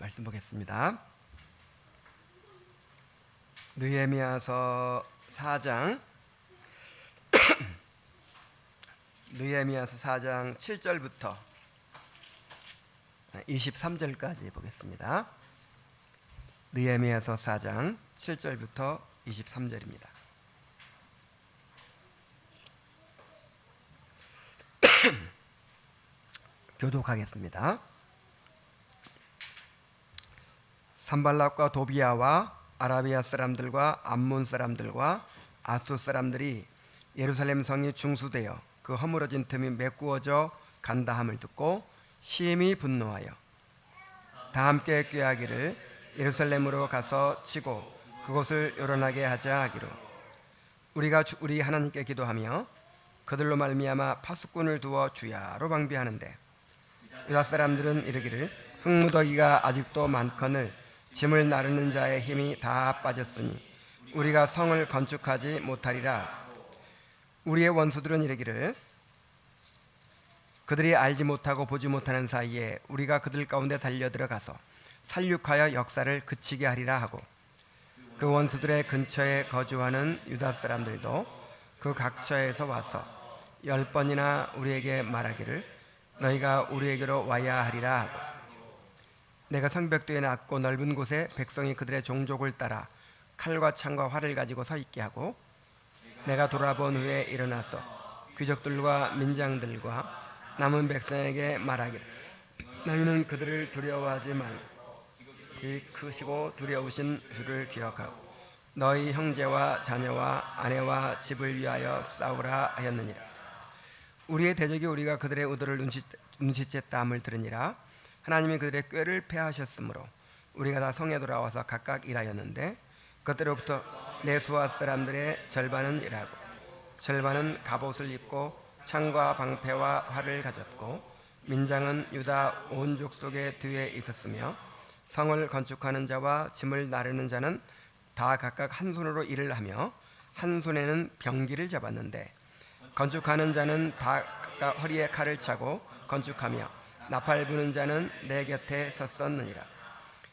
말씀 보겠습니다. 느헤미야서 4장 느헤미야서 4장 7절부터 23절까지 보겠습니다. 느헤미야서 4장 7절부터 23절입니다. 교독하겠습니다. 산발락과 도비야와 아라비아 사람들과 암몬 사람들과 아수 사람들이 예루살렘 성이 중수되어 그 허물어진 틈이 메꾸어져 간다함을 듣고 심히 분노하여 다 함께 꾀하기를 예루살렘으로 가서 치고 그곳을 요란하게 하자 하기로 우리가 우리 하나님께 기도하며 그들로 말미암아 파수꾼을 두어 주야로 방비하는데 유다 사람들은 이르기를 흙무더기가 아직도 많거늘 짐을 나르는 자의 힘이 다 빠졌으니 우리가 성을 건축하지 못하리라. 우리의 원수들은 이르기를 그들이 알지 못하고 보지 못하는 사이에 우리가 그들 가운데 달려들어가서 살육하여 역사를 그치게 하리라 하고 그 원수들의 근처에 거주하는 유다 사람들도 그 각처에서 와서 10번이나 우리에게 말하기를 너희가 우리에게로 와야 하리라 하고 내가 성벽뒤에 낮고 넓은 곳에 백성이 그들의 종족을 따라 칼과 창과 활을 가지고 서 있게 하고 내가 돌아본 후에 일어나서 귀족들과 민장들과 남은 백성에게 말하기를 너희는 그들을 두려워하지 말고 그 크시고 두려우신 주를 기억하고 너희 형제와 자녀와 아내와 집을 위하여 싸우라 하였느니라. 우리의 대적이 우리가 그들의 의도를 눈치챘다함을 들으니라. 하나님이 그들의 꾀를 패하셨으므로 우리가 다 성에 돌아와서 각각 일하였는데 그때로부터 내수아 사람들의 절반은 일하고 절반은 갑옷을 입고 창과 방패와 활을 가졌고 민장은 유다 온 족속의 뒤에 있었으며 성을 건축하는 자와 짐을 나르는 자는 다 각각 한 손으로 일을 하며 한 손에는 병기를 잡았는데 건축하는 자는 다 각각 허리에 칼을 차고 건축하며 나팔 부는 자는 내 곁에 섰었느니라.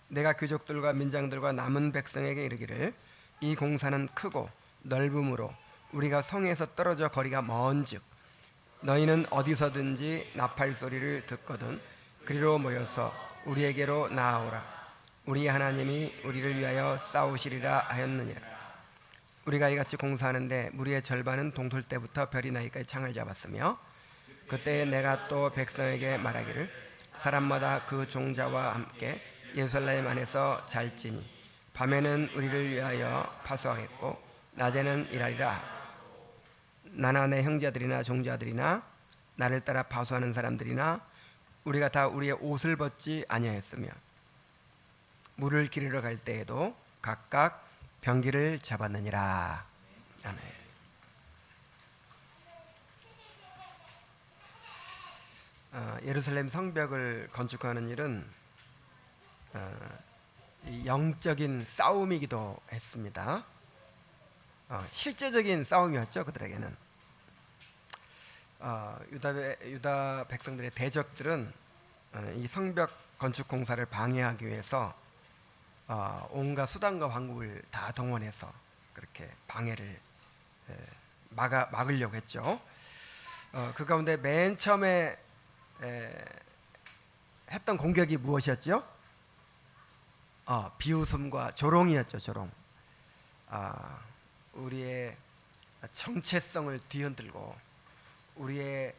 내가 귀족들과 민장들과 남은 백성에게 이르기를 이 공사는 크고 넓음으로 우리가 성에서 떨어져 거리가 먼즉 너희는 어디서든지 나팔 소리를 듣거든 그리로 모여서 우리에게로 나아오라. 우리 하나님이 우리를 위하여 싸우시리라 하였느니라. 우리가 이같이 공사하는데 무리의 절반은 동틀 때부터 별이 나기까지 창을 잡았으며 그때 내가 또 백성에게 말하기를 사람마다 그 종자와 함께 예루살렘 안에서 잘지니 밤에는 우리를 위하여 파수하겠고 낮에는 일하리라. 나나 내 형제들이나 종자들이나 나를 따라 파수하는 사람들이나 우리가 다 우리의 옷을 벗지 아니하였으며 물을 기르러 갈 때에도 각각 병기를 잡았느니라. 아멘. 예루살렘 성벽을 건축하는 일은 영적인 싸움이기도 했습니다. 실제적인 싸움이었죠. 그들에게는 유다 백성들의 대적들은 이 성벽 건축 공사를 방해하기 위해서 온갖 수단과 방법을 다 동원해서 그렇게 방해를 막으려고 했죠. 그 가운데 맨 처음에 했던 공격이 무엇이었죠? 비웃음과 조롱이었죠. 조롱. 우리의 정체성을 뒤흔들고 우리의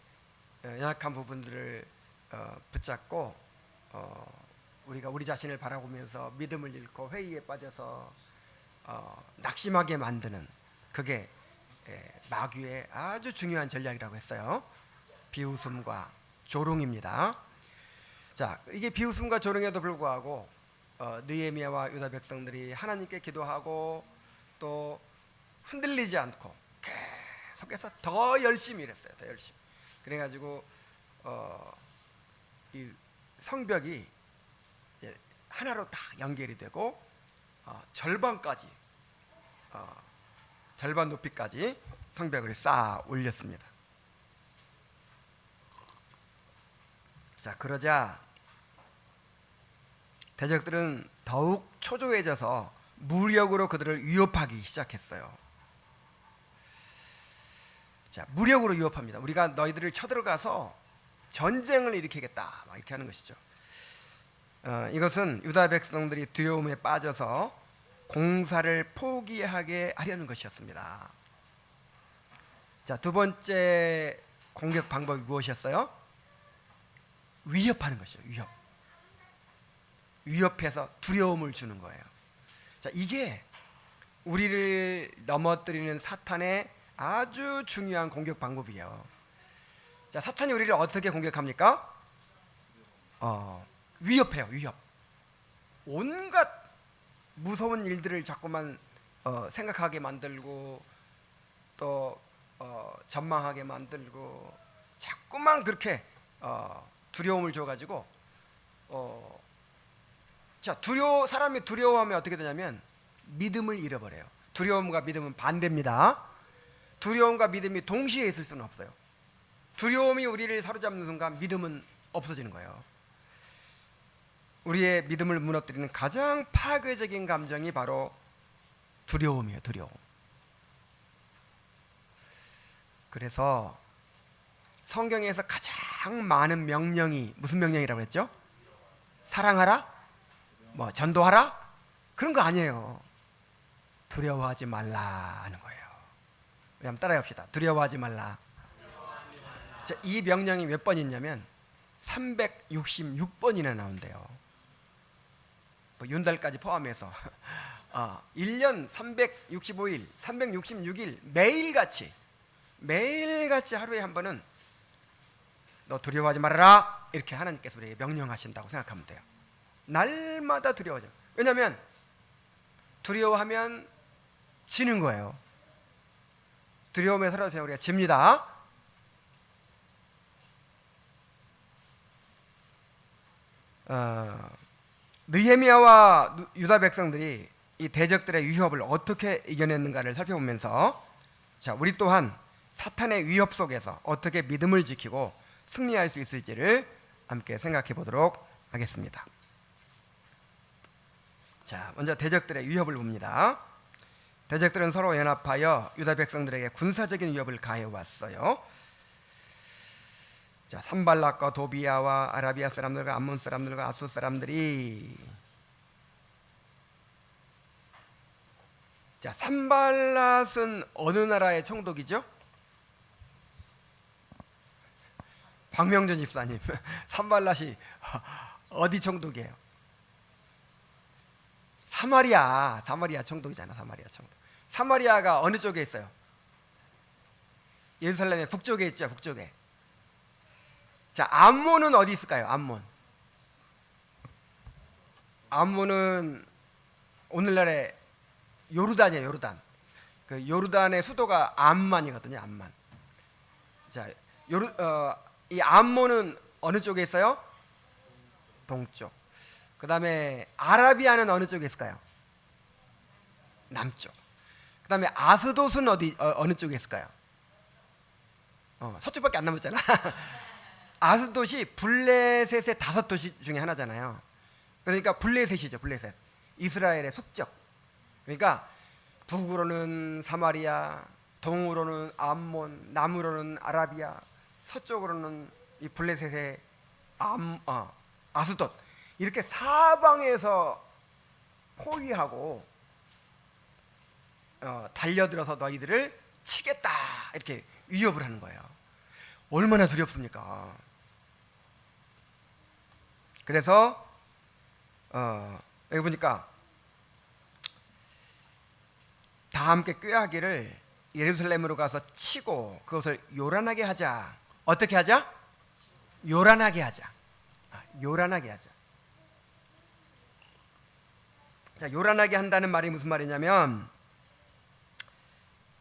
연약한 부분들을 붙잡고 우리가 우리 자신을 바라보면서 믿음을 잃고 회의에 빠져서 낙심하게 만드는 그게 마귀의 아주 중요한 전략이라고 했어요. 비웃음과 조롱입니다. 자, 이게 비웃음과 조롱에도 불구하고 느헤미야와 유다 백성들이 하나님께 기도하고 또 흔들리지 않고 계속해서 더 열심히 일했어요. 더 열심히. 그래가지고 이 성벽이 하나로 딱 연결이 되고 절반까지 절반 높이까지 성벽을 쌓아 올렸습니다. 자, 그러자 대적들은 더욱 초조해져서 무력으로 그들을 위협하기 시작했어요. 자, 무력으로 위협합니다. 우리가 너희들을 쳐들어가서 전쟁을 일으키겠다, 막 이렇게 하는 것이죠. 이것은 유다 백성들이 두려움에 빠져서 공사를 포기하게 하려는 것이었습니다. 자, 두 번째 공격 방법이 무엇이었어요? 위협하는 것이죠. 위협해서 두려움을 주는 거예요. 자, 이게 우리를 넘어뜨리는 사탄의 아주 중요한 공격 방법이에요. 자, 사탄이 우리를 어떻게 공격합니까? 위협해요. 위협. 온갖 무서운 일들을 자꾸만 생각하게 만들고 또 전망하게 만들고 자꾸만 그렇게 두려움을 줘가지고 자, 사람이 두려워하면 어떻게 되냐면 믿음을 잃어버려요. 두려움과 믿음은 반대입니다. 두려움과 믿음이 동시에 있을 수는 없어요. 두려움이 우리를 사로잡는 순간 믿음은 없어지는 거예요. 우리의 믿음을 무너뜨리는 가장 파괴적인 감정이 바로 두려움이에요. 두려움. 그래서 성경에서 가장 많은 명령이 무슨 명령이라고 했죠? 사랑하라? 뭐 전도하라? 그런 거 아니에요. 두려워하지 말라 하는 거예요. 한번 따라해봅시다. 두려워하지 말라. 자, 이 명령이 몇 번 있냐면 366번이나 나온대요. 뭐 윤달까지 포함해서 1년 365일 366일 매일같이 하루에 한 번은 너 두려워하지 말아라 이렇게 하나님께서 우리에게 명령하신다고 생각하면 돼요. 날마다 두려워하죠. 왜냐하면 두려워하면 지는 거예요. 두려움에 사로잡히면 우리가 집니다. 느헤미야와 유다 백성들이 이 대적들의 위협을 어떻게 이겨냈는가를 살펴보면서 자, 우리 또한 사탄의 위협 속에서 어떻게 믿음을 지키고 승리할 수 있을지를 함께 생각해 보도록 하겠습니다. 자, 먼저 대적들의 위협을 봅니다. 대적들은 서로 연합하여 유다 백성들에게 군사적인 위협을 가해 왔어요. 자, 산발락과 도비야와 아라비아 사람들과 암몬 사람들과 아수 사람들이 자, 산발랏은 어느 나라의 총독이죠? 박명준 집사님, 산발랏이 어디 총독이에요? 사마리아 총독이잖아. 사마리아 총독. 사마리아가 어느 쪽에 있어요? 예루살렘의 북쪽에 있죠. 북쪽에. 자, 암몬은 어디 있을까요? 암몬은 오늘날의 요르단이에요. 요르단. 그 요르단의 수도가 암만이거든요. 암만. 자, 이 암몬은 어느 쪽에 있어요? 동쪽. 그 다음에 아라비아는 어느 쪽에 있을까요? 남쪽. 그 다음에 아스돗은 어느 쪽에 있을까요? 서쪽밖에 안 남았잖아. 아스돗이 블레셋의 5도시 중에 하나잖아요. 그러니까 블레셋이죠. 블레셋. 이스라엘의 숙적. 그러니까 북으로는 사마리아, 동으로는 암몬, 남으로는 아라비아, 서쪽으로는 이 블레셋의 아스돗. 이렇게 사방에서 포위하고 달려들어서 너희들을 치겠다 이렇게 위협을 하는 거예요. 얼마나 두렵습니까? 그래서 여기 보니까 다 함께 꾀하기를 예루살렘으로 가서 치고 그것을 요란하게 하자. 어떻게 하자? 요란하게 하자. 요란하게 하자. 자, 요란하게 한다는 말이 무슨 말이냐면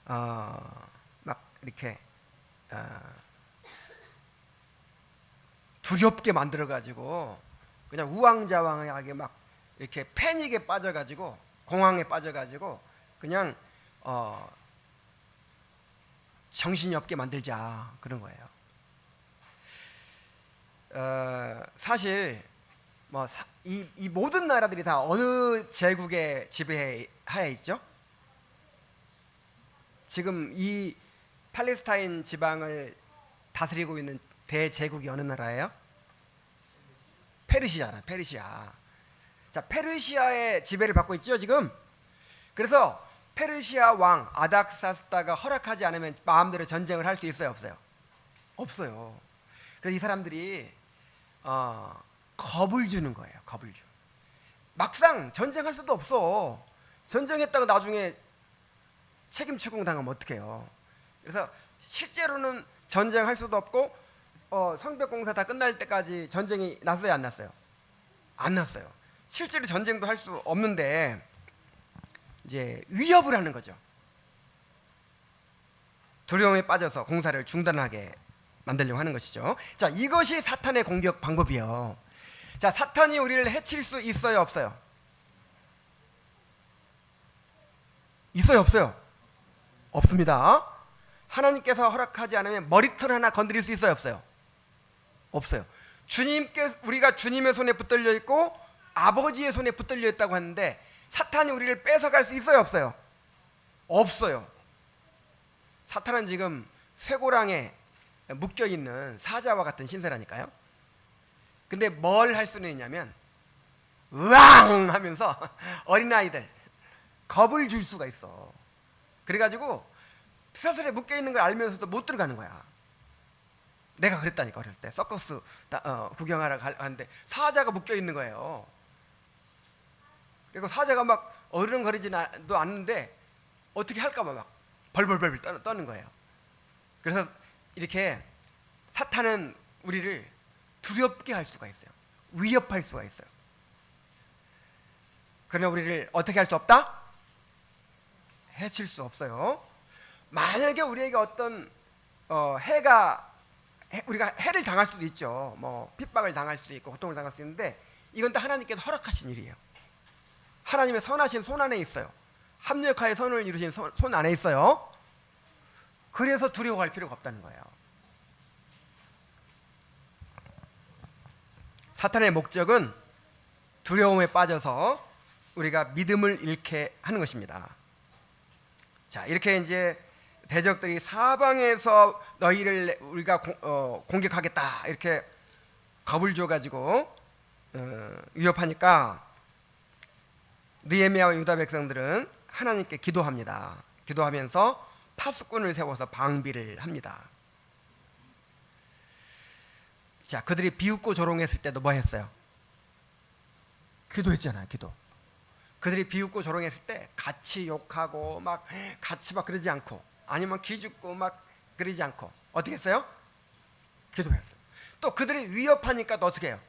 막 이렇게 두렵게 만들어 가지고 그냥 우왕좌왕하게 막 이렇게 패닉에 빠져 가지고 공황에 빠져 가지고 그냥 정신이 없게 만들자 그런 거예요. 사실 뭐 이 모든 나라들이 다 어느 제국의 지배하에 있죠? 지금 이 팔레스타인 지방을 다스리고 있는 대제국이 어느 나라예요? 페르시아나, 페르시아. 자, 페르시아의 지배를 받고 있죠, 지금. 그래서 페르시아 왕 아닥사스다가 허락하지 않으면 마음대로 전쟁을 할 수 있어요, 없어요? 없어요. 그래서 이 사람들이 겁을 주는 거예요. 겁을 주. 막상 전쟁할 수도 없어. 전쟁했다가 나중에 책임 추궁 당하면 어떡해요. 그래서 실제로는 전쟁할 수도 없고 성벽 공사 다 끝날 때까지 전쟁이 났어요, 안 났어요? 안 났어요. 실제로 전쟁도 할 수 없는데 이제 위협을 하는 거죠. 두려움에 빠져서 공사를 중단하게 만들려고 하는 것이죠. 자, 이것이 사탄의 공격 방법이에요. 자, 사탄이 우리를 해칠 수 있어요, 없어요? 있어요, 없어요? 없습니다. 하나님께서 허락하지 않으면 머리털 하나 건드릴 수 있어요, 없어요? 없어요. 우리가 주님의 손에 붙들려 있고 아버지의 손에 붙들려 있다고 하는데 사탄이 우리를 뺏어갈 수 있어요, 없어요? 없어요. 사탄은 지금 쇠고랑에 묶여있는 사자와 같은 신세라니까요. 근데 뭘 할 수는 있냐면 으앙 하면서 어린아이들 겁을 줄 수가 있어. 그래가지고 사슬에 묶여있는 걸 알면서도 못 들어가는 거야. 내가 그랬다니까. 어렸을 때 서커스 구경하러 가는데 사자가 묶여있는 거예요. 그리고 사자가 막 어른거리지도 않는데 어떻게 할까봐 막 벌벌벌 떠는 거예요. 그래서 이렇게 사탄은 우리를 두렵게 할 수가 있어요. 위협할 수가 있어요. 그러나 우리를 어떻게 할 수 없다? 해칠 수 없어요. 만약에 우리에게 어떤 우리가 해를 당할 수도 있죠. 뭐 핍박을 당할 수도 있고 고통을 당할 수도 있는데 이건 다 하나님께서 허락하신 일이에요. 하나님의 선하신 손 안에 있어요. 합력하여 선을 이루신 손 안에 있어요. 그래서 두려워할 필요가 없다는 거예요. 사탄의 목적은 두려움에 빠져서 우리가 믿음을 잃게 하는 것입니다. 자, 이렇게 이제 대적들이 사방에서 너희를 우리가 공격하겠다 이렇게 겁을 줘가지고 위협하니까 느헤미야와 유다 백성들은 하나님께 기도합니다. 기도하면서 파수꾼을 세워서 방비를 합니다. 자, 그들이 비웃고 조롱했을 때도 뭐 했어요? 기도했잖아요. 기도. 그들이 비웃고 조롱했을 때 같이 욕하고 막 같이 막 그러지 않고 아니면 기죽고 막 그러지 않고 어떻게 했어요? 기도했어요. 또 그들이 위협하니까 또 어떻게 해요?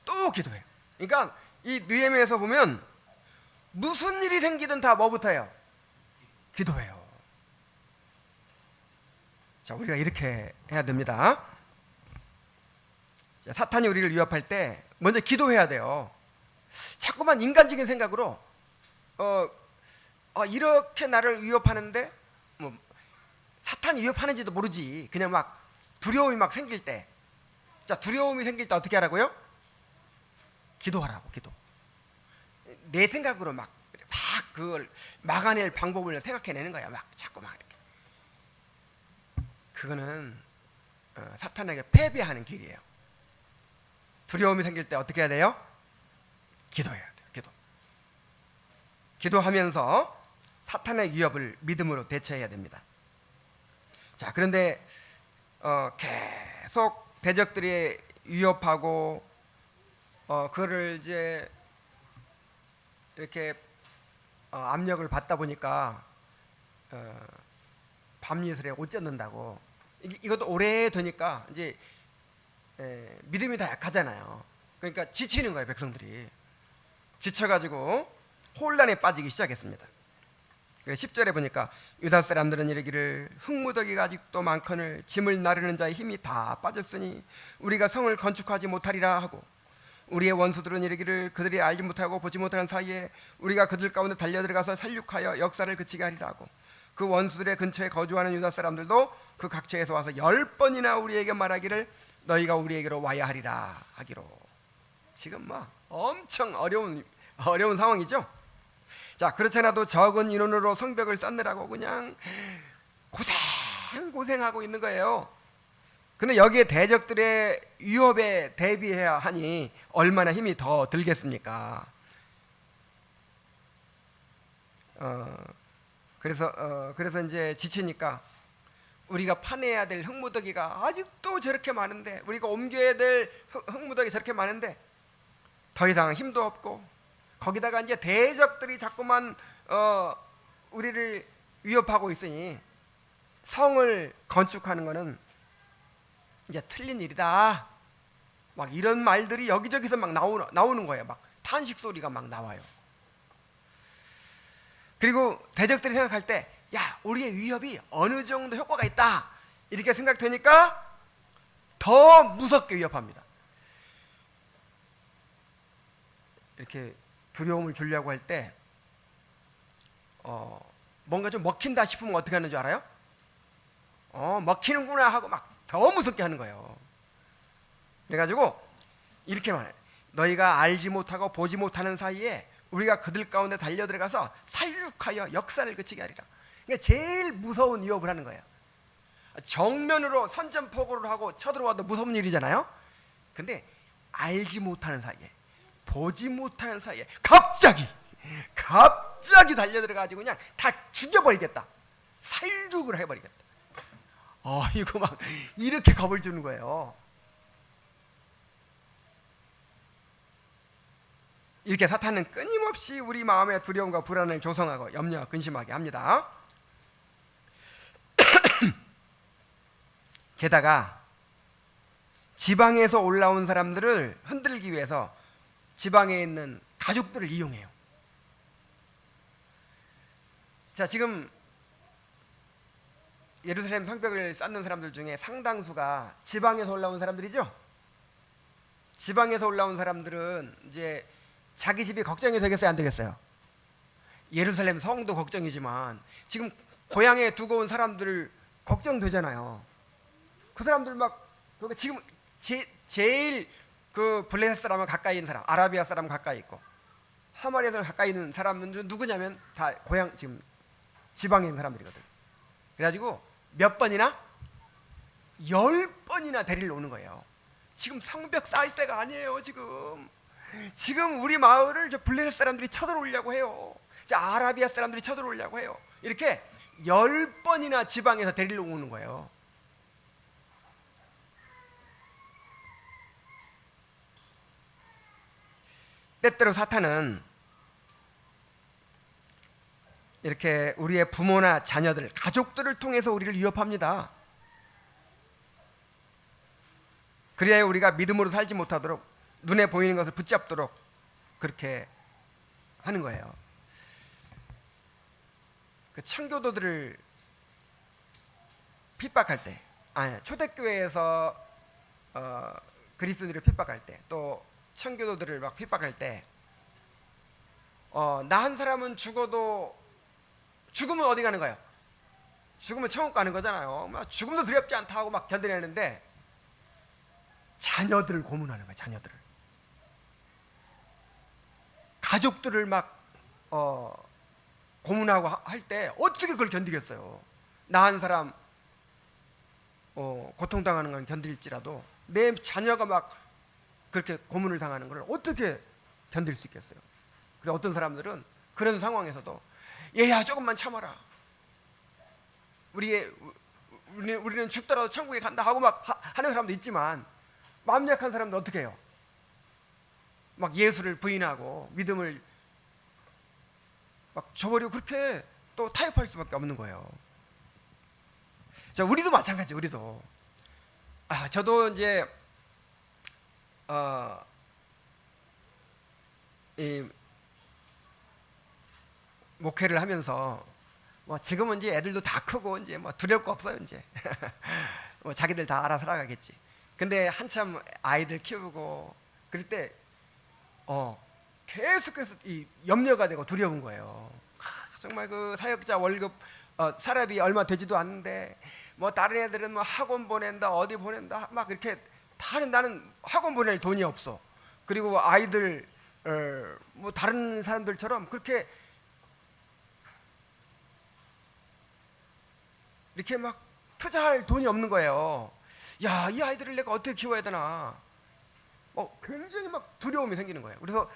또 기도해요. 그러니까 이 느헤미야에서 보면 무슨 일이 생기든 다 뭐부터 해요? 기도해요. 자, 우리가 이렇게 해야 됩니다. 자, 사탄이 우리를 위협할 때 먼저 기도해야 돼요. 자꾸만 인간적인 생각으로 이렇게 나를 위협하는데 뭐 사탄이 위협하는지도 모르지. 그냥 막 두려움이 막 생길 때, 자, 두려움이 생길 때 어떻게 하라고요? 기도하라고. 기도. 내 생각으로 막 그걸 막아낼 방법을 생각해내는 거야. 막 자꾸 막 이렇게. 그거는 사탄에게 패배하는 길이에요. 두려움이 생길 때 어떻게 해야 돼요? 기도해야 돼요. 기도. 기도하면서 사탄의 위협을 믿음으로 대처해야 됩니다. 자, 그런데 계속 대적들이 위협하고 그거를 이제 이렇게 압력을 받다 보니까 밤이슬에 옷 젖는다고 이것도 오래되니까 이제 믿음이 다 약하잖아요. 그러니까 지치는 거예요. 백성들이 지쳐가지고 혼란에 빠지기 시작했습니다. 10절에 보니까 유다 사람들은 이르기를 흙무더기가 아직도 많거늘 짐을 나르는 자의 힘이 다 빠졌으니 우리가 성을 건축하지 못하리라 하고, 우리의 원수들은 이르기를 그들이 알지 못하고 보지 못하는 사이에 우리가 그들 가운데 달려들어가서 살육하여 역사를 그치게 하리라 하고, 그 원수들의 근처에 거주하는 유다 사람들도 그 각처에서 와서 10번이나 우리에게 말하기를 너희가 우리에게로 와야 하리라 하기로. 지금 뭐 엄청 어려운 상황이죠. 자, 그렇잖아도 적은 인원으로 성벽을 쌓느라고 그냥 고생하고 있는 거예요. 근데 여기에 대적들의 위협에 대비해야 하니 얼마나 힘이 더 들겠습니까? 그래서 이제 지치니까 우리가 파내야 될 흙무더기가 아직도 저렇게 많은데, 우리가 옮겨야 될 흙무더기 저렇게 많은데 더 이상 힘도 없고, 거기다가 이제 대적들이 자꾸만 우리를 위협하고 있으니 성을 건축하는 거는 이제 틀린 일이다. 막 이런 말들이 여기저기서 막 나오는 거예요. 막 탄식 소리가 막 나와요. 그리고 대적들이 생각할 때, 야, 우리의 위협이 어느 정도 효과가 있다, 이렇게 생각되니까 더 무섭게 위협합니다. 이렇게 두려움을 주려고 할 때 뭔가 좀 먹힌다 싶으면 어떻게 하는 줄 알아요? 먹히는구나 하고 막 더 무섭게 하는 거예요. 그래가지고 이렇게 말해요. 너희가 알지 못하고 보지 못하는 사이에 우리가 그들 가운데 달려들어가서 살육하여 역사를 그치게 하리라. 그러니까 제일 무서운 위협을 하는 거예요. 정면으로 선전포고를 하고 쳐들어와도 무서운 일이잖아요. 근데 알지 못하는 사이에, 보지 못하는 사이에 갑자기 달려들어가지고 그냥 다 죽여버리겠다, 살육을 해버리겠다. 이거 막 이렇게 겁을 주는 거예요. 이렇게 사탄은 끊임없이 우리 마음의 두려움과 불안을 조성하고 염려, 근심하게 합니다. 게다가 지방에서 올라온 사람들을 흔들기 위해서 지방에 있는 가족들을 이용해요. 자, 지금 예루살렘 성벽을 쌓는 사람들 중에 상당수가 지방에서 올라온 사람들이죠. 지방에서 올라온 사람들은 이제 자기 집이 걱정이 되겠어요, 안 되겠어요? 예루살렘 성도 걱정이지만 지금 고향에 두고 온 사람들 걱정되잖아요. 그 사람들 막 지금 제일 그 블레셋 사람은 가까이 있는 사람, 아라비아 사람 가까이 있고, 사마리아 사람 가까이 있는 사람들은 누구냐면 다 고향 지금 지방에 있는 사람들이거든. 그래가지고 몇 번이나? 10번이나 데리러 오는 거예요. 지금 성벽 쌓을 때가 아니에요. 지금 우리 마을을 저 블레셋 사람들이 쳐들어오려고 해요. 저 아라비아 사람들이 쳐들어오려고 해요. 이렇게 10번이나 지방에서 데리러 오는 거예요. 때때로 사탄은 이렇게 우리의 부모나 자녀들, 가족들을 통해서 우리를 위협합니다. 그래야 우리가 믿음으로 살지 못하도록, 눈에 보이는 것을 붙잡도록 그렇게 하는 거예요. 그 청교도들을 핍박할 때, 초대교회에서 그리스도인들을 핍박할 때, 또 청교도들을 막 핍박할 때, 나 한 사람은 죽으면 어디 가는 거예요? 죽으면 천국 가는 거잖아요. 막 죽음도 두렵지 않다 하고 막 견뎌내는데 자녀들을 고문하는 거예요. 자녀들을, 가족들을 막 고문하고 할 때 어떻게 그걸 견디겠어요? 나 한 사람 고통당하는 건 견딜지라도 내 자녀가 막 그렇게 고문을 당하는 걸 어떻게 견딜 수 있겠어요? 그래, 어떤 사람들은 그런 상황에서도 얘야 조금만 참아라, 우리는 죽더라도 천국에 간다 하고 막 하는 사람도 있지만, 마음 약한 사람도 어떻게 해요? 막 예수를 부인하고 믿음을 막 저버리고 그렇게 또 타협할 수밖에 없는 거예요. 자, 우리도 마찬가지. 우리도 저도 이제 이 목회를 하면서 지금은 이제 애들도 다 크고 이제 두려울 거 없어요. 이제 자기들 다 알아 살아가겠지. 근데 한참 아이들 키우고 그럴 때 계속해서 이 염려가 되고 두려운 거예요. 정말 그 사역자 월급 사람이 얼마 되지도 않는데 다른 애들은 학원 보낸다, 어디 보낸다 막 이렇게 다 하는, 나는 학원 보낼 돈이 없어. 그리고 아이들 뭐 다른 사람들처럼 그렇게 이렇게 막 투자할 돈이 없는 거예요. 야, 이 아이들을 내가 어떻게 키워야 되나? 굉장히 막 두려움이 생기는 거예요. 그래서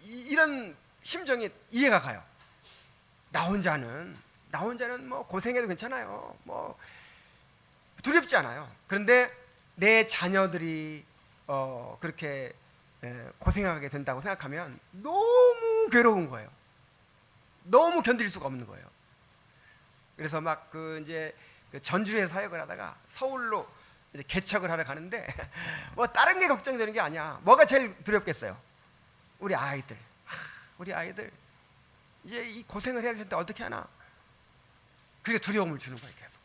이런 심정이 이해가 가요. 나 혼자는 뭐 고생해도 괜찮아요. 뭐 두렵지 않아요. 그런데 내 자녀들이 그렇게 고생하게 된다고 생각하면 너무 괴로운 거예요. 너무 견딜 수가 없는 거예요. 그래서 막 이제 전주에 사역을 하다가 서울로 이제 개척을 하러 가는데 뭐 다른 게 걱정되는 게 아니야. 뭐가 제일 두렵겠어요? 우리 아이들 이제 이 고생을 해야 될 텐데 어떻게 하나? 그게 두려움을 주는 거예요. 계속.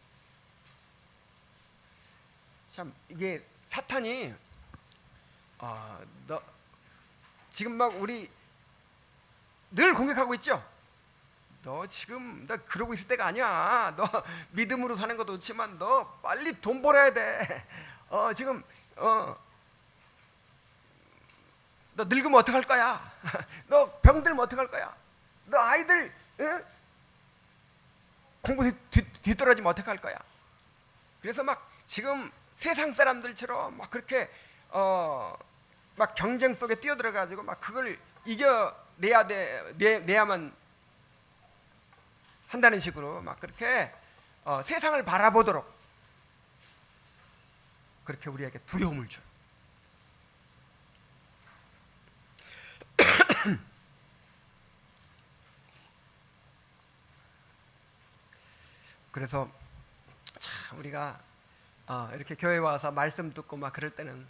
참 이게 사탄이 너 지금 막 우리 늘 공격하고 있죠. 너 지금 나 그러고 있을 때가 아니야. 너 믿음으로 사는 것도 좋지만 너 빨리 돈 벌어야 돼. 지금 너 늙으면 어떡할 거야? 너 병들면 어떡할 거야? 너 아이들 공부 뒤떨어지면 어떡할 거야? 그래서 막 지금 세상 사람들처럼 막 그렇게 막 경쟁 속에 뛰어들어가지고 막 그걸 내야만 한다는 식으로 막 그렇게 세상을 바라보도록 그렇게 우리에게 두려움을 줘. 그래서 참 우리가 이렇게 교회 와서 말씀 듣고 막 그럴 때는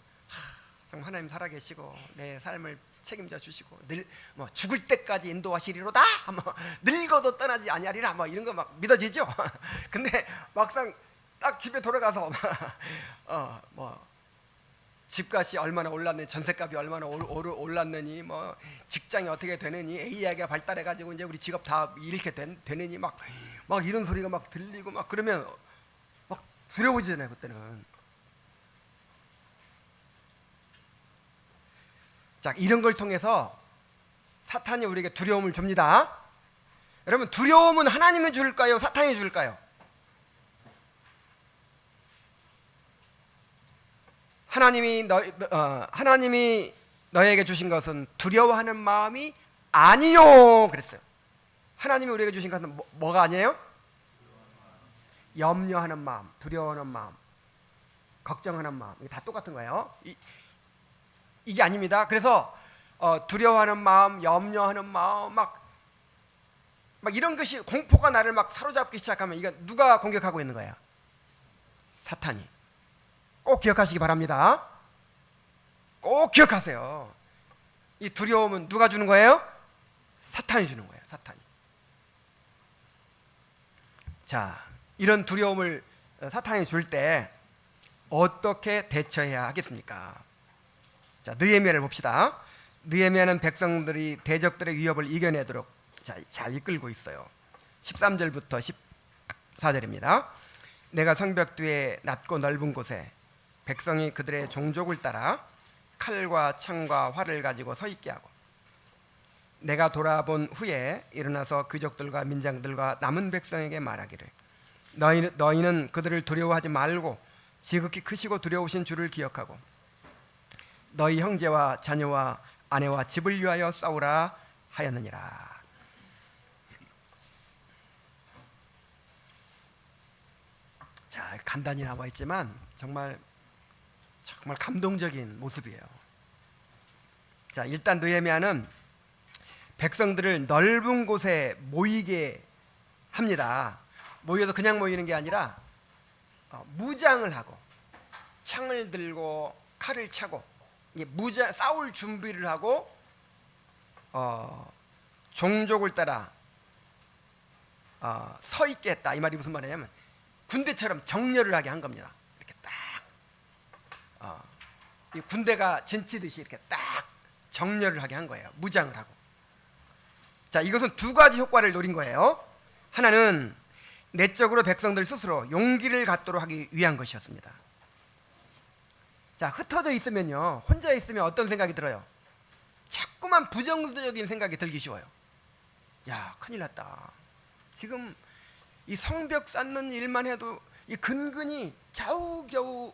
정말 하나님 살아계시고 내 삶을 책임져 주시고 뭐 죽을 때까지 인도하시리로다. 뭐 늙어도 떠나지 아니하리라. 뭐 이런 거 막 믿어지죠. 근데 막상 딱 집에 돌아가서 뭐 집값이 얼마나 올랐느니, 전셋값이 얼마나 올랐느니, 뭐 직장이 어떻게 되느니, AI가 발달해 가지고 이제 우리 직업 다 잃게 되느니 막 이런 소리가 막 들리고 막 그러면 막 두려워지잖아요. 그때는. 자, 이런 걸 통해서 사탄이 우리에게 두려움을 줍니다. 여러분, 두려움은 하나님이 줄까요? 사탄이 줄까요? 하나님이 너에게 주신 것은 두려워하는 마음이 아니요 그랬어요. 하나님이 우리에게 주신 것은 뭐가 아니에요? 염려하는 마음, 두려워하는 마음, 걱정하는 마음. 이게 다 똑같은 거예요. 이게 아닙니다. 그래서 두려워하는 마음, 염려하는 마음, 막 이런 것이 공포가 나를 막 사로잡기 시작하면 이거 누가 공격하고 있는 거야? 사탄이. 꼭 기억하시기 바랍니다. 꼭 기억하세요. 이 두려움은 누가 주는 거예요? 사탄이 주는 거예요. 사탄이. 자, 이런 두려움을 사탄이 줄 때 어떻게 대처해야 하겠습니까? 자, 느헤미야를 봅시다. 느헤미야는 백성들이 대적들의 위협을 이겨내도록 잘 이끌고 있어요. 13절부터 14절입니다. 내가 성벽 뒤에 낮고 넓은 곳에 백성이 그들의 종족을 따라 칼과 창과 활을 가지고 서 있게 하고, 내가 돌아본 후에 일어나서 귀족들과 민장들과 남은 백성에게 말하기를, 너희는 그들을 두려워하지 말고 지극히 크시고 두려우신 주를 기억하고 너희 형제와 자녀와 아내와 집을 위하여 싸우라 하였느니라. 자, 간단히 나와 있지만 정말 감동적인 모습이에요. 자, 일단 느헤미야는 백성들을 넓은 곳에 모이게 합니다. 모여도 그냥 모이는 게 아니라 무장을 하고 창을 들고 칼을 차고 싸울 준비를 하고 종족을 따라 서 있게 했다. 이 말이 무슨 말이냐면 군대처럼 정렬을 하게 한 겁니다. 이렇게 딱 이 군대가 젠치듯이 이렇게 딱 정렬을 하게 한 거예요. 무장을 하고. 자, 이것은 두 가지 효과를 노린 거예요. 하나는 내적으로 백성들 스스로 용기를 갖도록 하기 위한 것이었습니다. 자, 흩어져 있으면요, 혼자 있으면 어떤 생각이 들어요? 자꾸만 부정적인 생각이 들기 쉬워요. 야, 큰일 났다. 지금 이 성벽 쌓는 일만 해도 이 근근히 겨우겨우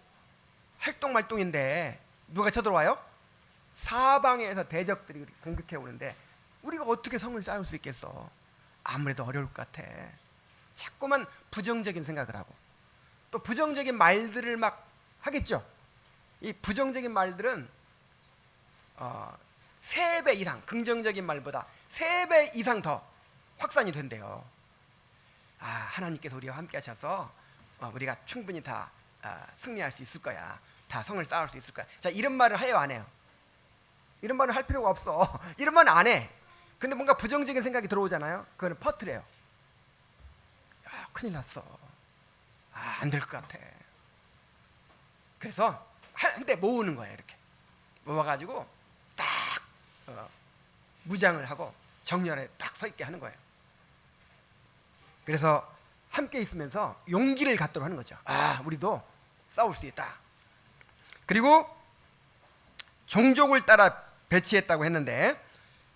활동말동인데 누가 쳐들어와요? 사방에서 대적들이 공격해 오는데 우리가 어떻게 성을 쌓을 수 있겠어? 아무래도 어려울 것 같아. 자꾸만 부정적인 생각을 하고 또 부정적인 말들을 막 하겠죠. 이 부정적인 말들은 3배 이상, 긍정적인 말보다 3배 이상 더 확산이 된대요. 아, 하나님께서 우리와 함께 하셔서 우리가 충분히 다 승리할 수 있을 거야. 다 성을 쌓을 수 있을 거야. 자, 이런 말을 해요, 안 해요? 이런 말을 할 필요가 없어. 이런 말은 안 해. 근데 뭔가 부정적인 생각이 들어오잖아요. 그거는 퍼트려요. 야, 큰일 났어. 아, 안 될 것 같아. 그래서 한때 모으는 거예요. 이렇게 모아가지고 딱 무장을 하고 정렬에 딱 서 있게 하는 거예요. 그래서 함께 있으면서 용기를 갖도록 하는 거죠. 아, 우리도 싸울 수 있다. 그리고 종족을 따라 배치했다고 했는데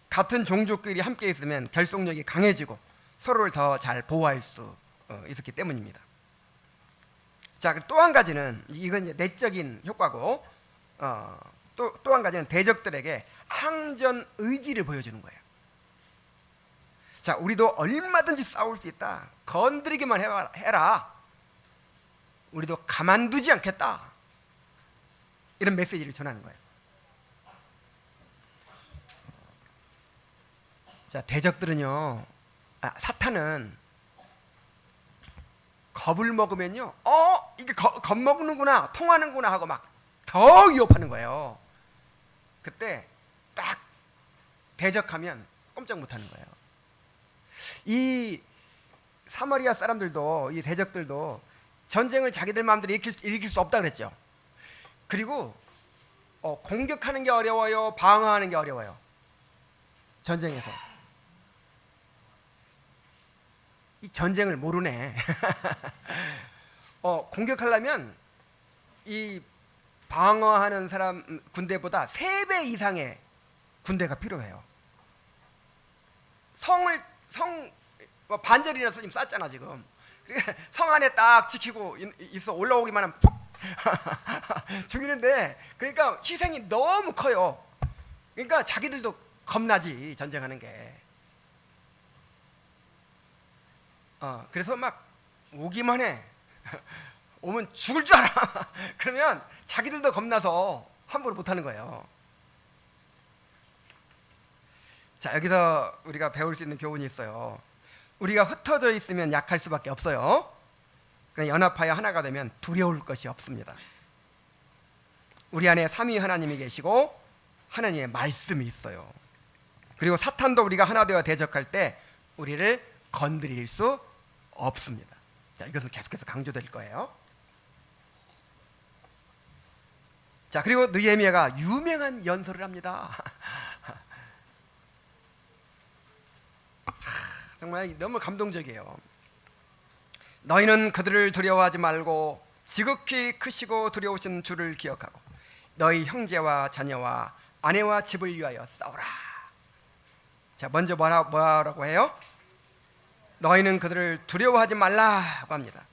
같은 종족끼리 함께 있으면 결속력이 강해지고 서로를 더 잘 보호할 수 있었기 때문입니다. 자, 또 한 가지는 이건 이제 내적인 효과고 또 한 가지는 대적들에게 항전 의지를 보여주는 거예요. 자, 우리도 얼마든지 싸울 수 있다. 건드리기만 해라. 우리도 가만두지 않겠다. 이런 메시지를 전하는 거예요. 자, 대적들은요, 사탄은 겁을 먹으면요, 이게 겁먹는구나, 통하는구나 하고 막 더 위협하는 거예요. 그때 딱 대적하면 꼼짝 못하는 거예요. 이 사마리아 사람들도, 이 대적들도 전쟁을 자기들 마음대로 일으킬 수 없다 그랬죠. 그리고 공격하는 게 어려워요, 방어하는 게 어려워요. 전쟁에서 이 전쟁을 모르네. 공격하려면 이 방어하는 사람 군대보다 3배 이상의 군대가 필요해요. 반절이나 지금 쌌잖아 지금. 성 안에 딱 지키고 있어. 올라오기만 하면 푹 죽이는데, 그러니까 희생이 너무 커요. 그러니까 자기들도 겁나지, 전쟁하는 게. 그래서 막 오기만 해. 오면 죽을 줄 알아. 그러면 자기들도 겁나서 함부로 못하는 거예요. 자, 여기서 우리가 배울 수 있는 교훈이 있어요. 우리가 흩어져 있으면 약할 수밖에 없어요. 그냥 연합하여 하나가 되면 두려울 것이 없습니다. 우리 안에 삼위 하나님이 계시고 하나님의 말씀이 있어요. 그리고 사탄도 우리가 하나 되어 대적할 때 우리를 건드릴 수 없습니다. 자, 이것은 계속해서 강조될 거예요. 자, 그리고 느헤미야가 유명한 연설을 합니다. 정말 너무 감동적이에요. 너희는 그들을 두려워하지 말고 지극히 크시고 두려우신 주를 기억하고 너희 형제와 자녀와 아내와 집을 위하여 싸우라. 자, 먼저 뭐라고 해요? 너희는 그들을 두려워하지 말라고 합니다.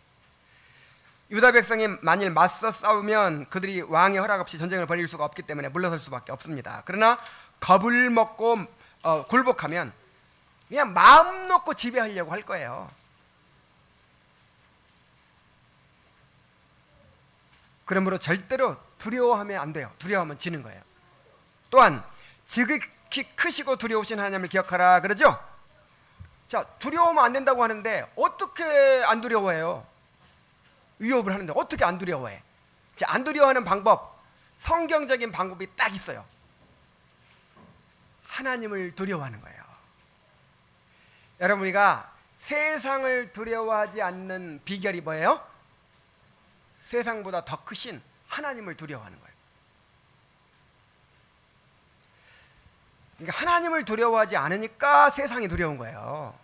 유다 백성이 만일 맞서 싸우면 그들이 왕의 허락 없이 전쟁을 벌일 수가 없기 때문에 물러설 수밖에 없습니다. 그러나 겁을 먹고 굴복하면 그냥 마음 놓고 지배하려고 할 거예요. 그러므로 절대로 두려워하면 안 돼요. 두려워하면 지는 거예요. 또한 지극히 크시고 두려우신 하나님을 기억하라 그러죠? 자, 두려워하면 안 된다고 하는데 어떻게 안 두려워해요? 위협을 하는데 어떻게 안 두려워해? 자, 안 두려워하는 방법, 성경적인 방법이 딱 있어요. 하나님을 두려워하는 거예요. 여러분, 우리가 세상을 두려워하지 않는 비결이 뭐예요? 세상보다 더 크신 하나님을 두려워하는 거예요. 그러니까 하나님을 두려워하지 않으니까 세상이 두려운 거예요.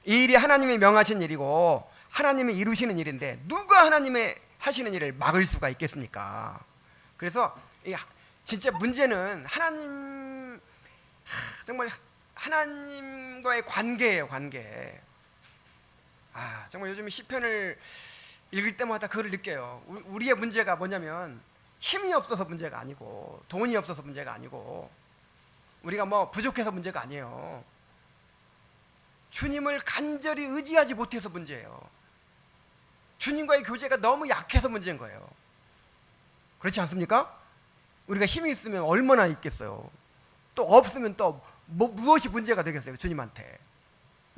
이 일이 하나님이 명하신 일이고 하나님이 이루시는 일인데 누가 하시는 일을 막을 수가 있겠습니까? 그래서 진짜 문제는 정말 하나님과의 관계예요, 관계. 정말 요즘 시편을 읽을 때마다 그걸 느껴요. 우리의 문제가 뭐냐면 힘이 없어서 문제가 아니고, 돈이 없어서 문제가 아니고, 우리가 뭐 부족해서 문제가 아니에요. 주님을 간절히 의지하지 못해서 문제예요. 주님과의 교제가 너무 약해서 문제인 거예요. 그렇지 않습니까? 우리가 힘이 있으면 얼마나 있겠어요. 또 없으면 또 무엇이 문제가 되겠어요, 주님한테.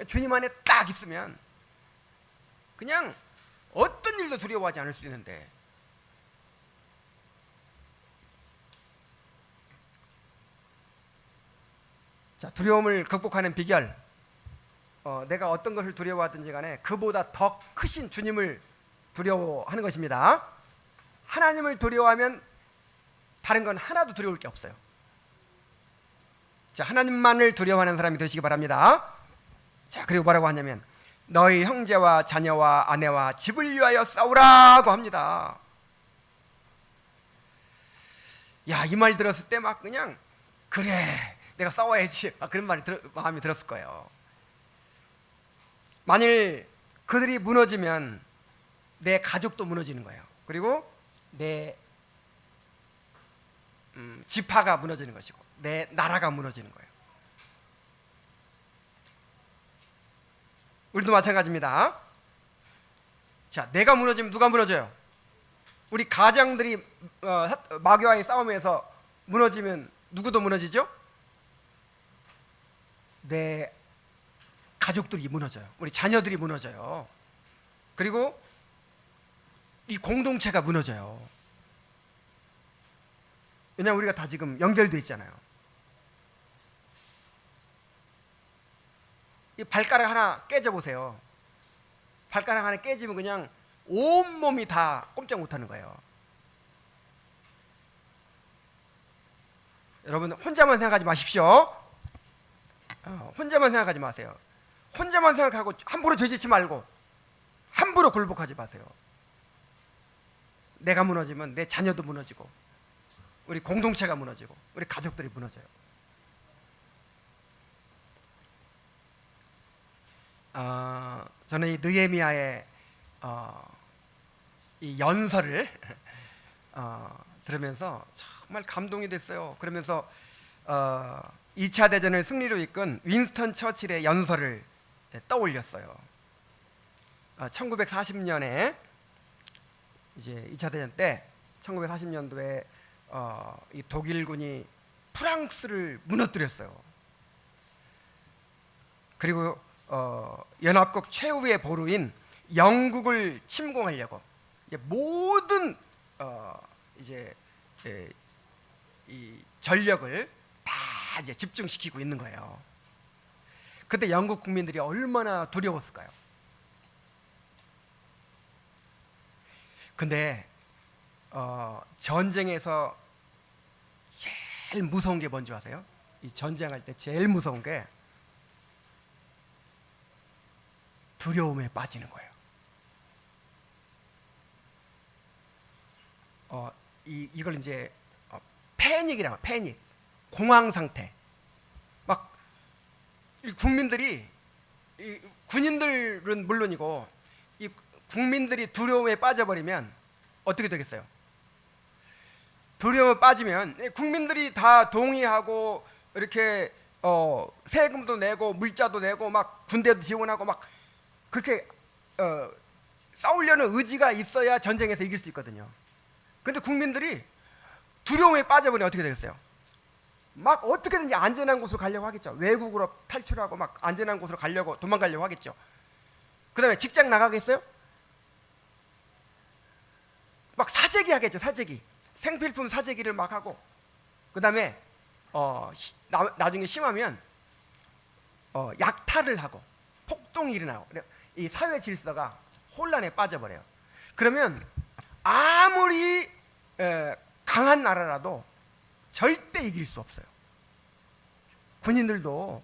주님 안에 딱 있으면 그냥 어떤 일도 두려워하지 않을 수 있는데, 자, 두려움을 극복하는 비결, 내가 어떤 것을 두려워하든지 간에 그보다 더 크신 주님을 두려워하는 것입니다. 하나님을 두려워하면 다른 건 하나도 두려울 게 없어요. 자, 하나님만을 두려워하는 사람이 되시기 바랍니다. 자, 그리고 뭐라고 하냐면 너희 형제와 자녀와 아내와 집을 위하여 싸우라고 합니다. 야, 이 말 들었을 때 막 그냥 그래, 내가 싸워야지, 그런 마음이 들었을 거예요. 만일 그들이 무너지면 내 가족도 무너지는 거예요. 그리고 내 지파가 무너지는 것이고 내 나라가 무너지는 거예요. 우리도 마찬가지입니다. 자, 내가 무너지면 누가 무너져요? 우리 가장들이 마귀와의 싸움에서 무너지면 누구도 무너지죠? 내 가족들이 무너져요. 우리 자녀들이 무너져요. 그리고 이 공동체가 무너져요. 왜냐하면 우리가 다 지금 연결되어 있잖아요. 이 발가락 하나 깨져보세요. 발가락 하나 깨지면 그냥 온몸이 다 꼼짝 못하는 거예요. 여러분, 혼자만 생각하지 마십시오. 혼자만 생각하지 마세요. 혼자만 생각하고 함부로 죄짓지 말고 함부로 굴복하지 마세요. 내가 무너지면 내 자녀도 무너지고 우리 공동체가 무너지고 우리 가족들이 무너져요. 저는 이 느헤미야의 이 연설을 들으면서 정말 감동이 됐어요. 그러면서 2차 대전을 승리로 이끈 윈스턴 처칠의 연설을 떠올렸어요. 1940년에 이제 2차 대전 때 1940년도에 이 독일군이 프랑스를 무너뜨렸어요. 그리고 연합국 최후의 보루인 영국을 침공하려고 이제 모든 이제 이 전력을 다 이제 집중시키고 있는 거예요. 그때 영국 국민들이 얼마나 두려웠을까요? 근데 전쟁에서 제일 무서운 게 뭔지 아세요? 이 전쟁할 때 제일 무서운 게 두려움에 빠지는 거예요. 이걸 이제 패닉이라고 해요. 패닉, 공황 상태. 막 국민들이, 이 군인들은 물론이고 이 국민들이 두려움에 빠져버리면 어떻게 되겠어요? 두려움에 빠지면 국민들이 다 동의하고 이렇게 세금도 내고 물자도 내고 막 군대도 지원하고 막 그렇게 싸우려는 의지가 있어야 전쟁에서 이길 수 있거든요. 그런데 국민들이 두려움에 빠져버리면 어떻게 되겠어요? 막 어떻게든지 안전한 곳으로 가려고 하겠죠. 외국으로 탈출하고 막 안전한 곳으로 가려고, 도망가려고 하겠죠. 그 다음에 직장 나가겠어요? 막 사재기 하겠죠. 사재기, 생필품 사재기를 막 하고, 그 다음에 나중에 심하면 약탈을 하고 폭동이 일어나고 이 사회 질서가 혼란에 빠져버려요. 그러면 아무리 강한 나라라도 절대 이길 수 없어요. 군인들도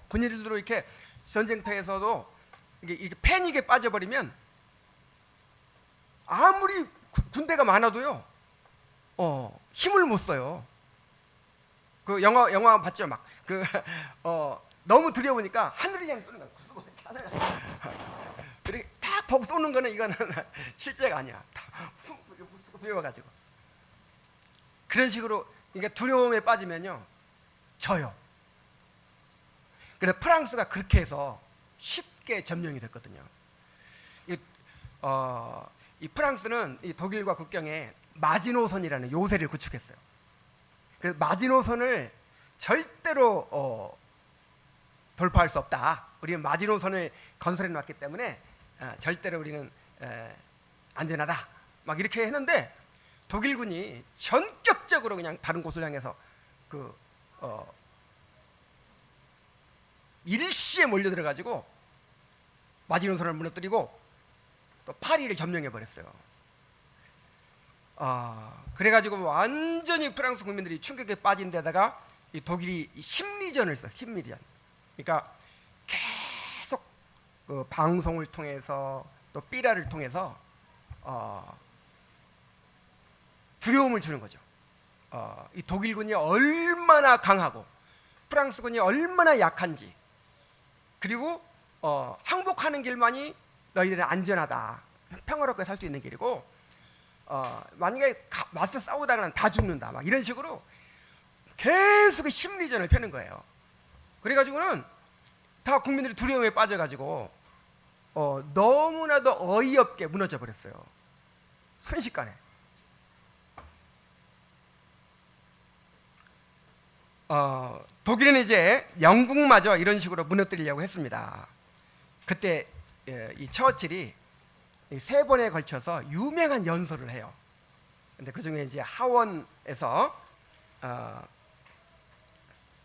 이렇게 전쟁터에서도 이렇게 패닉에 빠져버리면 아무리 군대가 많아도요, 힘을 못 써요. 그 영화 봤죠? 막 너무 두려우니까 하늘을 향해 쏘는 거야. 하늘. 이렇게 딱 보고 쏘는 거는 이거는 실제가 아니야. 다 두려워가지고. 그런 식으로 그러니까 두려움에 빠지면요, 져요. 그래서 프랑스가 그렇게 해서 쉽게 점령이 됐거든요. 이 프랑스는 이 독일과 국경에 마지노선이라는 요새를 구축했어요. 그래서 마지노선을 절대로 돌파할 수 없다. 우리는 마지노선을 건설해 놨기 때문에 절대로 우리는 안전하다. 막 이렇게 했는데 독일군이 전격적으로 그냥 다른 곳을 향해서 일시에 몰려들어가지고 마지노선을 무너뜨리고 또 파리를 점령해 버렸어요. 그래가지고 완전히 프랑스 국민들이 충격에 빠진 데다가 이 독일이 심리전을 써. 심리전. 그러니까 계속 그 방송을 통해서 또 삐라를 통해서 두려움을 주는 거죠. 이 독일군이 얼마나 강하고 프랑스군이 얼마나 약한지, 그리고 항복하는 길만이 너희들은 안전하다, 평화롭게 살 수 있는 길이고, 만약에 맞서 싸우다가는 다 죽는다, 막 이런 식으로 계속 심리전을 펴는 거예요. 그래가지고는 다 국민들이 두려움에 빠져가지고 너무나도 어이없게 무너져 버렸어요. 순식간에. 독일은 이제 영국마저 이런 식으로 무너뜨리려고 했습니다. 그때 이 처칠이 3번에 걸쳐서 유명한 연설을 해요. 근데 그 중에 이제 하원에서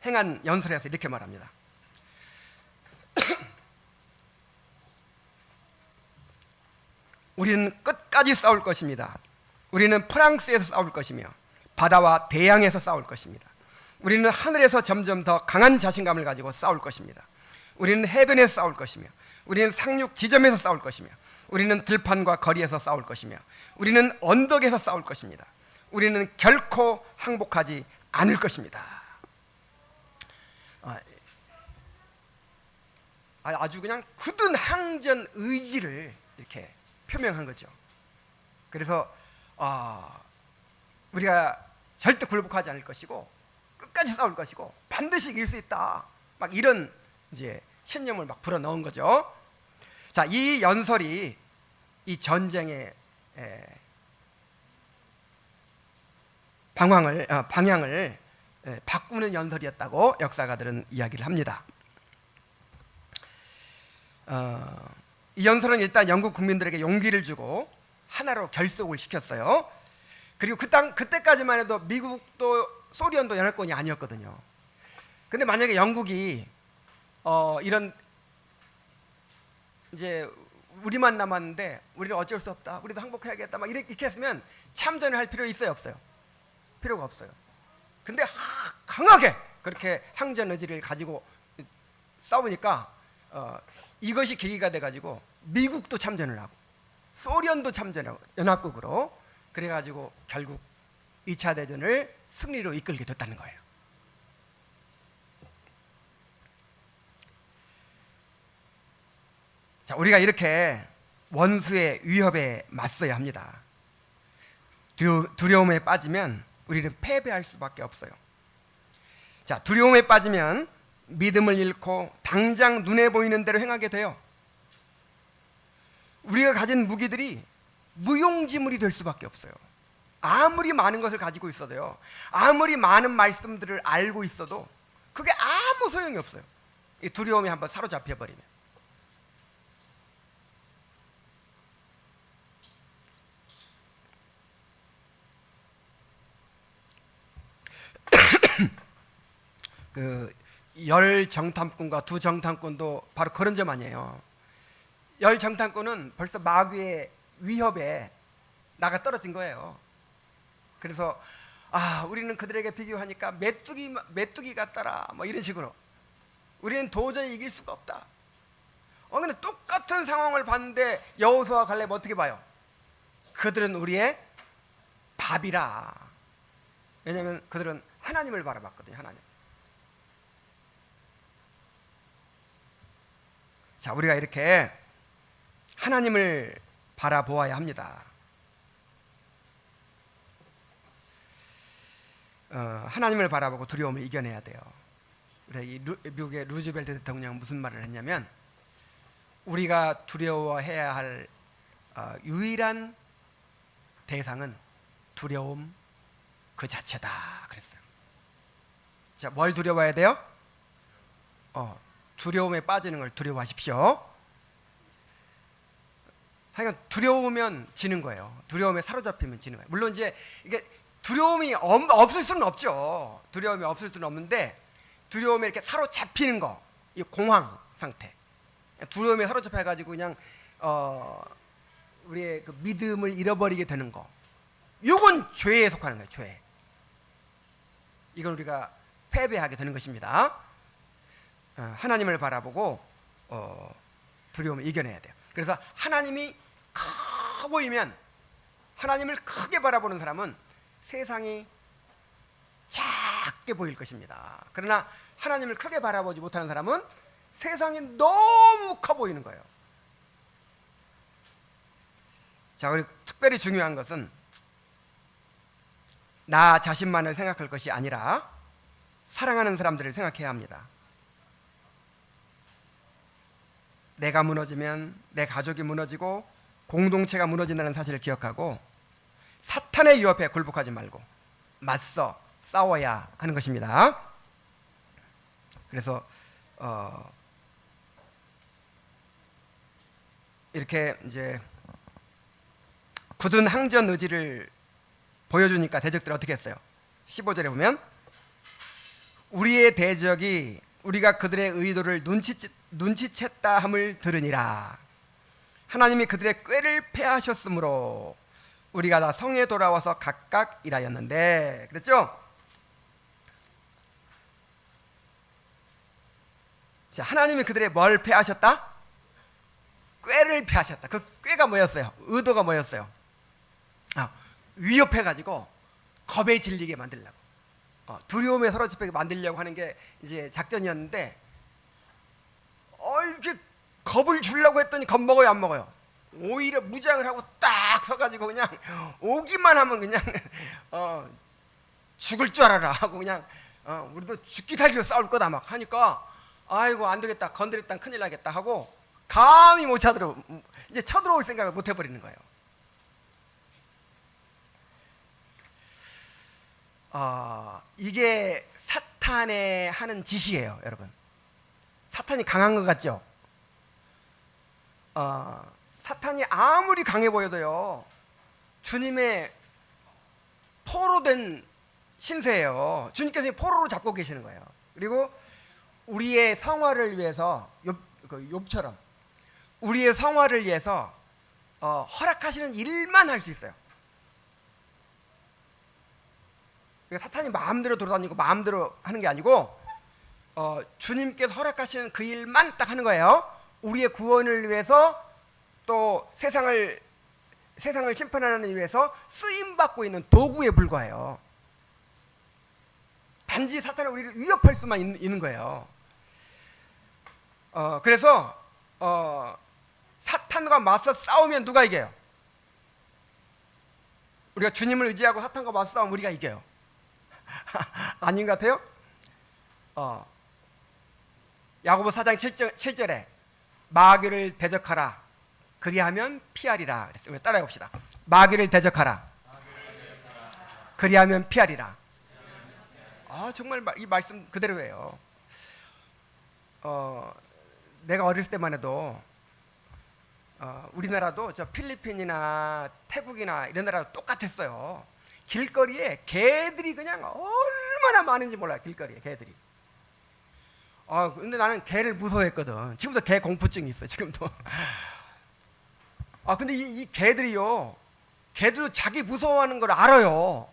행한 연설에서 이렇게 말합니다. 우리는 끝까지 싸울 것입니다. 우리는 프랑스에서 싸울 것이며 바다와 대양에서 싸울 것입니다. 우리는 하늘에서 점점 더 강한 자신감을 가지고 싸울 것입니다. 우리는 해변에서 싸울 것이며 우리는 상륙 지점에서 싸울 것이며 우리는 들판과 거리에서 싸울 것이며 우리는 언덕에서 싸울 것입니다. 우리는 결코 항복하지 않을 것입니다. 아주 그냥 굳은 항전 의지를 이렇게 표명한 거죠. 그래서 우리가 절대 굴복하지 않을 것이고 끝까지 싸울 것이고 반드시 이길 수 있다, 막 이런 이제 신념을 막 불어넣은 거죠. 자, 이 연설이 이 전쟁의 방향을 바꾸는 연설이었다고 역사가들은 이야기를 합니다. 이 연설은 일단 영국 국민들에게 용기를 주고 하나로 결속을 시켰어요. 그리고 그때까지만 해도 미국도 소련도 연합권이 아니었거든요. 근데 만약에 영국이 이런 이제 우리만 남았는데 우리는 어쩔 수 없다, 우리도 항복해야겠다, 막 이렇게 했으면 참전을 할 필요 있어요, 없어요? 필요가 없어요. 근데 강하게 그렇게 항전 의지를 가지고 싸우니까 이것이 계기가 돼가지고 미국도 참전을 하고 소련도 참전하고 연합국으로, 그래가지고 결국 2차 대전을 승리로 이끌게 됐다는 거예요. 자, 우리가 이렇게 원수의 위협에 맞서야 합니다. 두려움에 빠지면 우리는 패배할 수밖에 없어요. 자, 두려움에 빠지면 믿음을 잃고 당장 눈에 보이는 대로 행하게 돼요. 우리가 가진 무기들이 무용지물이 될 수밖에 없어요. 아무리 많은 것을 가지고 있어도요, 아무리 많은 말씀들을 알고 있어도 그게 아무 소용이 없어요. 이 두려움에 한번 사로잡혀 버리면. 그 열 정탐꾼과 두 정탐꾼도 바로 그런 점 아니에요. 열 정탐꾼은 벌써 마귀의 위협에 나가 떨어진 거예요. 그래서 우리는 그들에게 비교하니까 메뚜기 같더라, 뭐 이런 식으로 우리는 도저히 이길 수가 없다. 근데 똑같은 상황을 봤는데 여호수아와 갈렙 어떻게 봐요? 그들은 우리의 밥이라. 왜냐하면 그들은 하나님을 바라봤거든요. 하나님. 자, 우리가 이렇게 하나님을 바라보아야 합니다. 하나님을 바라보고 두려움을 이겨내야 돼요. 미국의 루즈벨트 대통령은 무슨 말을 했냐면, 우리가 두려워해야 할 유일한 대상은 두려움 그 자체다 그랬어요. 자, 뭘 두려워해야 돼요? 두려움에 빠지는 걸 두려워하십시오. 하여간 두려우면 지는 거예요. 두려움에 사로잡히면 지는 거예요. 물론 이제 이게 두려움이 없을 수는 없죠. 두려움이 없을 수는 없는데, 두려움에 이렇게 사로잡히는 거, 이 공황 상태, 두려움에 사로잡혀가지고 그냥 우리의 그 믿음을 잃어버리게 되는 거, 이건 죄에 속하는 거예요. 죄. 이걸 우리가 패배하게 되는 것입니다. 하나님을 바라보고 두려움을 이겨내야 돼요. 그래서 하나님이 커 보이면, 하나님을 크게 바라보는 사람은 세상이 작게 보일 것입니다. 그러나 하나님을 크게 바라보지 못하는 사람은 세상이 너무 커 보이는 거예요. 자, 그리고 특별히 중요한 것은 나 자신만을 생각할 것이 아니라 사랑하는 사람들을 생각해야 합니다. 내가 무너지면 내 가족이 무너지고 공동체가 무너진다는 사실을 기억하고 사탄의 유혹에 굴복하지 말고 맞서 싸워야 하는 것입니다. 그래서 이렇게 이제 굳은 항전 의지를 보여주니까 대적들이 어떻게 했어요? 15절에 보면, 우리의 대적이 우리가 그들의 의도를 눈치챘다 함을 들으니라. 하나님이 그들의 꾀를 패하셨으므로 우리가 다 성에 돌아와서 각각 일하였는데, 그랬죠? 자, 하나님이 그들의 뭘 패하셨다? 꾀를 패하셨다. 그 꾀가 뭐였어요? 의도가 뭐였어요? 위협해가지고 겁에 질리게 만들려고, 두려움에 사로잡히게 만들려고 하는 게 이제 작전이었는데, 이렇게 겁을 주려고 했더니 겁먹어요, 안 먹어요? 오히려 무장을 하고 딱 서가지고 그냥 오기만 하면 그냥 죽을 줄 알아라 하고 그냥 우리도 죽기 살기로 싸울 거다 막 하니까, 아이고 안 되겠다, 건드렸다 큰일 나겠다 하고 감히 못 이제 쳐들어올 생각을 못 해버리는 거예요. 이게 사탄의 하는 짓이에요, 여러분. 사탄이 강한 것 같죠? 사탄이 아무리 강해 보여도요, 주님의 포로 된 신세예요. 주님께서 포로로 잡고 계시는 거예요. 그리고 우리의 성화를 위해서 욥처럼 우리의 성화를 위해서 허락하시는 일만 할 수 있어요. 사탄이 마음대로 돌아다니고 마음대로 하는 게 아니고 주님께서 허락하시는 그 일만 딱 하는 거예요. 우리의 구원을 위해서, 또 세상을 심판하는 일 위해서 쓰임받고 있는 도구에 불과해요. 단지 사탄은 우리를 위협할 수만 있는 거예요. 그래서 사탄과 맞서 싸우면 누가 이겨요? 우리가 주님을 의지하고 사탄과 맞서 싸우면 우리가 이겨요. 아닌 것 같아요? 야고보 4장 7절에 마귀를 대적하라, 그리하면 피하리라. 우리 따라해 봅시다. 마귀를 대적하라, 그리하면 피하리라. 정말 이 말씀 그대로예요. 내가 어렸을 때만 해도 우리나라도 저 필리핀이나 태국이나 이런 나라도 똑같았어요. 길거리에 개들이 그냥 얼마나 많은지 몰라요. 길거리에 개들이. 근데 나는 개를 무서워했거든. 지금도 개 공포증이 있어요. 지금도. 근데 이 개들이요, 개들도 자기 무서워하는 걸 알아요.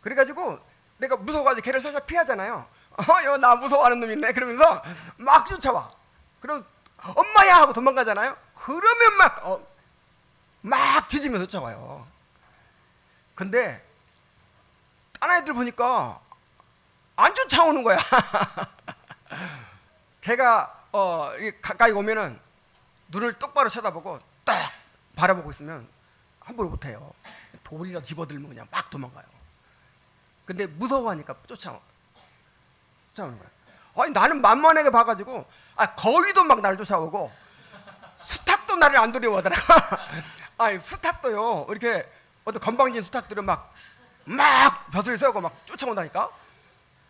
그래가지고 내가 무서워가지고 개를 살살 피하잖아요. 나 무서워하는 놈 있네. 그러면서 막 쫓아와. 그리고 엄마야 하고 도망가잖아요. 그러면 막 막 뒤지면서 쫓아와요. 근데 딴 아이들 보니까 안 쫓아오는 거야. 걔가 가까이 오면은 눈을 똑바로 쳐다보고 딱 바라보고 있으면 함부로 못해요. 돌이라도 집어들면 그냥 막 도망가요. 근데 무서워하니까 쫓아오는 거야. 아니 나는 만만하게 봐가지고 거위도 막 나를 쫓아오고 수탉도 나를 안 두려워하더라. 아니 수탉도요 이렇게 어떤 건방진 수탉들은 막 벼슬 세우고 막 쫓아온다니까.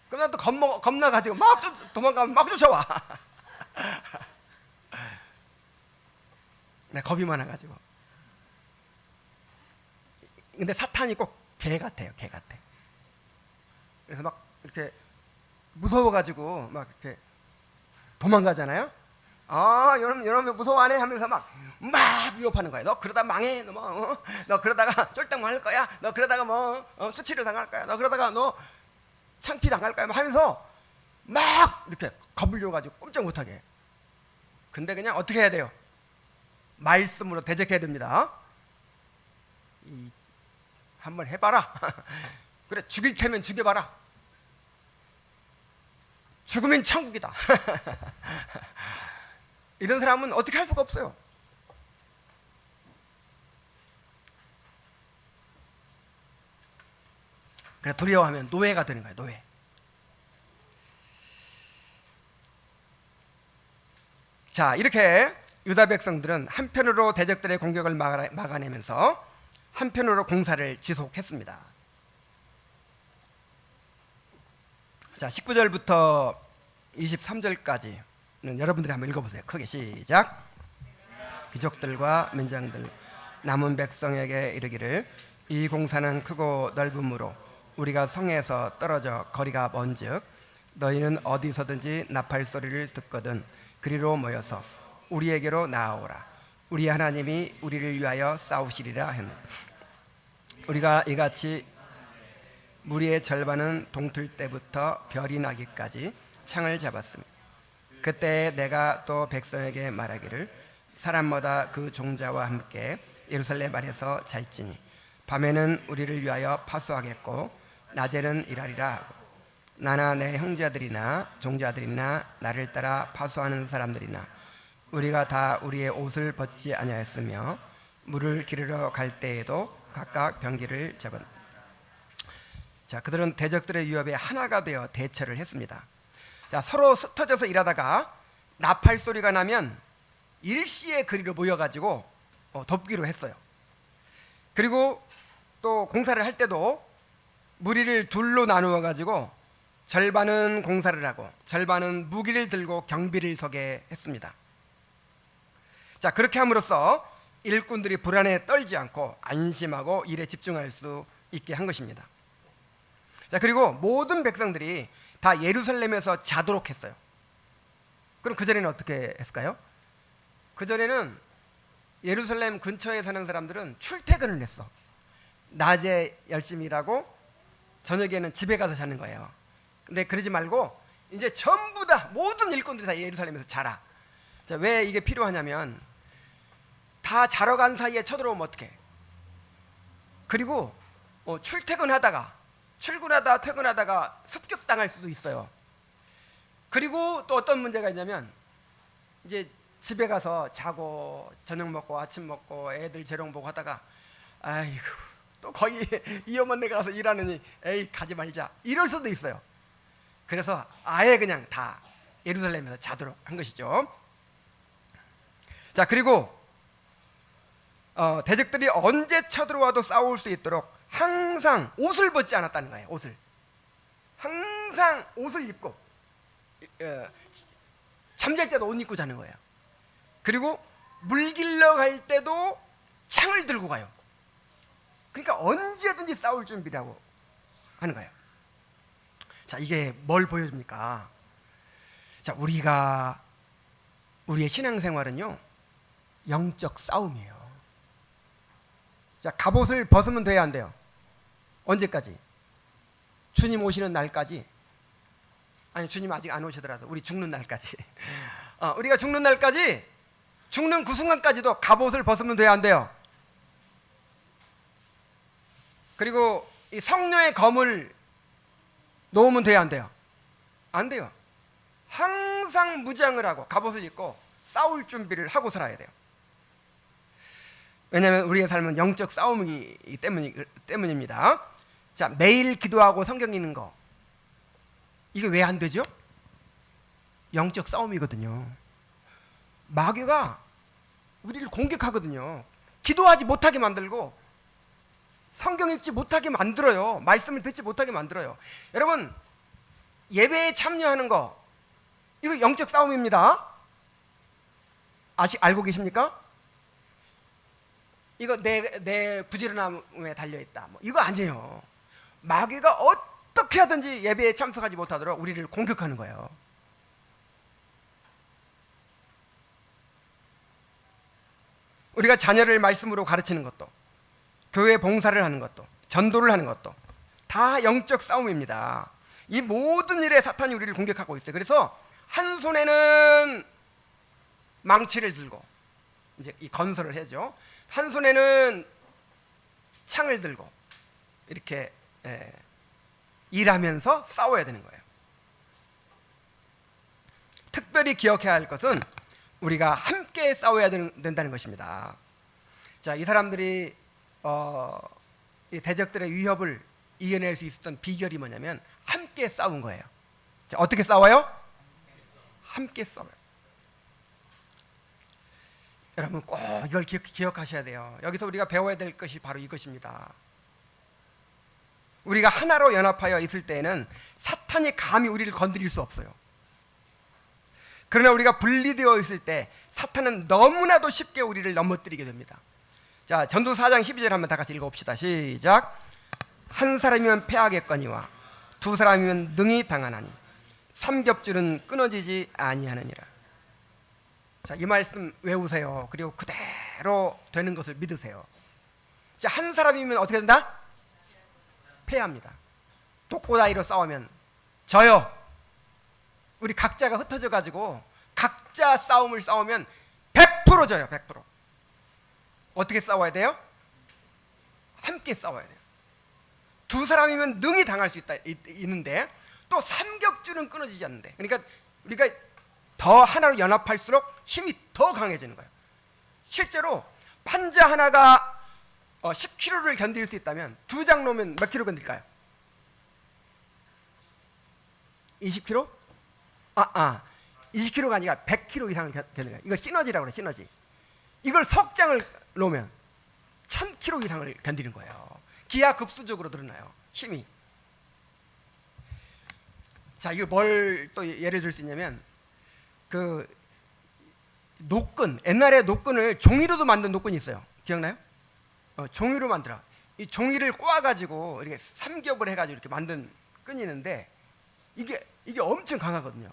그럼 난 또 겁나가지고 막 도망가면 막 쫓아와. 내 겁이 많아가지고. 근데 사탄이 꼭 개 같아요. 개 같아. 그래서 막 이렇게 무서워가지고 막 이렇게 도망가잖아요. 여러분 무서워하네 하면서 막 위협하는 거야. 너 그러다 망해. 너 그러다가 쫄딱 망할 거야. 너 그러다가 수치를 당할 거야. 너 그러다가 너 창피 당할 거야. 하면서 막 이렇게 겁을 줘가지고 꼼짝 못하게. 근데 그냥 어떻게 해야 돼요? 말씀으로 대적해야 됩니다. 한번 해봐라. 그래 죽일 테면 죽여봐라. 죽으면 천국이다. 이런 사람은 어떻게 할 수가 없어요. 그래 두려워하면 노예가 되는 거예요. 노예. 자 이렇게 유다 백성들은 한편으로 대적들의 공격을 막아내면서 한편으로 공사를 지속했습니다. 자 19절부터 23절까지는 여러분들이 한번 읽어보세요. 크게 시작. 귀족들과 민장들 남은 백성에게 이르기를 이 공사는 크고 넓음으로 우리가 성에서 떨어져 거리가 먼즉 너희는 어디서든지 나팔 소리를 듣거든 그리로 모여서 우리에게로 나아오라. 우리 하나님이 우리를 위하여 싸우시리라 했네. 우리가 이같이 무리의 절반은 동틀 때부터 별이 나기까지 창을 잡았습니다. 그때 내가 또 백성에게 말하기를 사람마다 그 종자와 함께 예루살렘 안에서 잘지니 밤에는 우리를 위하여 파수하겠고 낮에는 일하리라 하고 나나 내 형제들이나 종자들이나 나를 따라 파수하는 사람들이나 우리가 다 우리의 옷을 벗지 아니하였으며 물을 기르러 갈 때에도 각각 병기를 잡은. 자 그들은 대적들의 위협에 하나가 되어 대처를 했습니다. 자 서로 흩어져서 일하다가 나팔 소리가 나면 일시에 그리로 모여가지고 돕기로 했어요. 그리고 또 공사를 할 때도 무리를 둘로 나누어 가지고 절반은 공사를 하고 절반은 무기를 들고 경비를 서게 했습니다. 자 그렇게 함으로써 일꾼들이 불안에 떨지 않고 안심하고 일에 집중할 수 있게 한 것입니다. 자 그리고 모든 백성들이 다 예루살렘에서 자도록 했어요. 그럼 그전에는 어떻게 했을까요? 그전에는 예루살렘 근처에 사는 사람들은 출퇴근을 했어. 낮에 열심히 일하고 저녁에는 집에 가서 자는 거예요. 근데 그러지 말고 이제 전부 다 모든 일꾼들이 다 예루살렘에서 자라. 자, 왜 이게 필요하냐면 다 자러 간 사이에 쳐들어오면 어떡해. 그리고 출퇴근하다가 퇴근하다가 습격당할 수도 있어요. 그리고 또 어떤 문제가 있냐면 이제 집에 가서 자고 저녁 먹고 아침 먹고 애들 재롱 보고 하다가 아이고 또 거기 위험한 데 가서 일하느니 에이 가지 말자 이럴 수도 있어요. 그래서 아예 그냥 다 예루살렘에서 자도록 한 것이죠. 자 그리고 대적들이 언제 쳐들어와도 싸울 수 있도록 항상 옷을 벗지 않았다는 거예요. 옷을 항상 옷을 입고 잠잘 때도 옷 입고 자는 거예요. 그리고 물 길러 갈 때도 창을 들고 가요. 그러니까 언제든지 싸울 준비라고 하는 거예요. 자 이게 뭘 보여줍니까? 자 우리의 신앙생활은요 영적 싸움이에요. 자 갑옷을 벗으면 돼야 안 돼요? 언제까지? 주님 오시는 날까지. 아니 주님 아직 안 오시더라도 우리 죽는 날까지. 우리가 죽는 날까지, 죽는 그 순간까지도 갑옷을 벗으면 돼야 안 돼요? 그리고 이 성령의 검을 놓으면 돼요, 안 돼요? 안 돼요. 항상 무장을 하고 갑옷을 입고 싸울 준비를 하고 살아야 돼요. 왜냐하면 우리의 삶은 영적 싸움이기 때문입니다. 자, 매일 기도하고 성경 읽는 거, 이게 왜 안 되죠? 영적 싸움이거든요. 마귀가 우리를 공격하거든요. 기도하지 못하게 만들고 성경 읽지 못하게 만들어요. 말씀을 듣지 못하게 만들어요. 여러분, 예배에 참여하는 거, 이거 영적 싸움입니다. 알고 계십니까? 이거 내 부지런함에 달려있다, 뭐 이거 아니에요. 마귀가 어떻게 하든지 예배에 참석하지 못하도록 우리를 공격하는 거예요. 우리가 자녀를 말씀으로 가르치는 것도, 교회 봉사를 하는 것도, 전도를 하는 것도 다 영적 싸움입니다. 이 모든 일에 사탄이 우리를 공격하고 있어요. 그래서 한 손에는 망치를 들고 이제 이 건설을 해죠. 한 손에는 창을 들고 이렇게 일하면서 싸워야 되는 거예요. 특별히 기억해야 할 것은 우리가 함께 싸워야 된다는 것입니다. 자, 이 사람들이 이 대적들의 위협을 이겨낼 수 있었던 비결이 뭐냐면 함께 싸운 거예요. 자, 어떻게 싸워요? 함께 싸워요. 여러분 꼭 이걸 기억하셔야 돼요. 여기서 우리가 배워야 될 것이 바로 이것입니다. 우리가 하나로 연합하여 있을 때에는 사탄이 감히 우리를 건드릴 수 없어요. 그러나 우리가 분리되어 있을 때 사탄은 너무나도 쉽게 우리를 넘어뜨리게 됩니다. 자, 전도 4장 12절 한번 다 같이 읽어봅시다. 시작. 한 사람이면 패하겠거니와 두 사람이면 능히 당하나니 삼겹줄은 끊어지지 아니하느니라. 자, 이 말씀 외우세요. 그리고 그대로 되는 것을 믿으세요. 자, 한 사람이면 어떻게 된다? 패합니다. 독고다이로 싸우면 져요. 우리 각자가 흩어져 가지고 각자 싸움을 싸우면 100% 져요. 100%. 어떻게 싸워야 돼요? 함께 싸워야 돼요. 두 사람이면 능히 당할 수 있는데 또 삼겹줄은 끊어지지 않는데, 그러니까 우리가 더 하나로 연합할수록 힘이 더 강해지는 거예요. 실제로 판자 하나가 10kg를 견딜 수 있다면 두 장 놓으면 몇 킬로 견딜까요? 20kg? 20kg가 아니라 100kg 이상을 견뎌요. 이걸 시너지라고 그래요. 시너지. 이걸 석 장을 놓으면 1000kg 이상을 견디는 거예요. 기하급수적으로 늘어나요, 힘이. 자, 이걸 뭘 또 예를 들 수 있냐면 그 노끈, 옛날에 노끈을 종이로도 만든 노끈이 있어요. 기억나요? 종이로 만들어. 이 종이를 꼬아가지고 이렇게 삼겹을 해가지고 이렇게 만든 끈이 있는데 이게 엄청 강하거든요.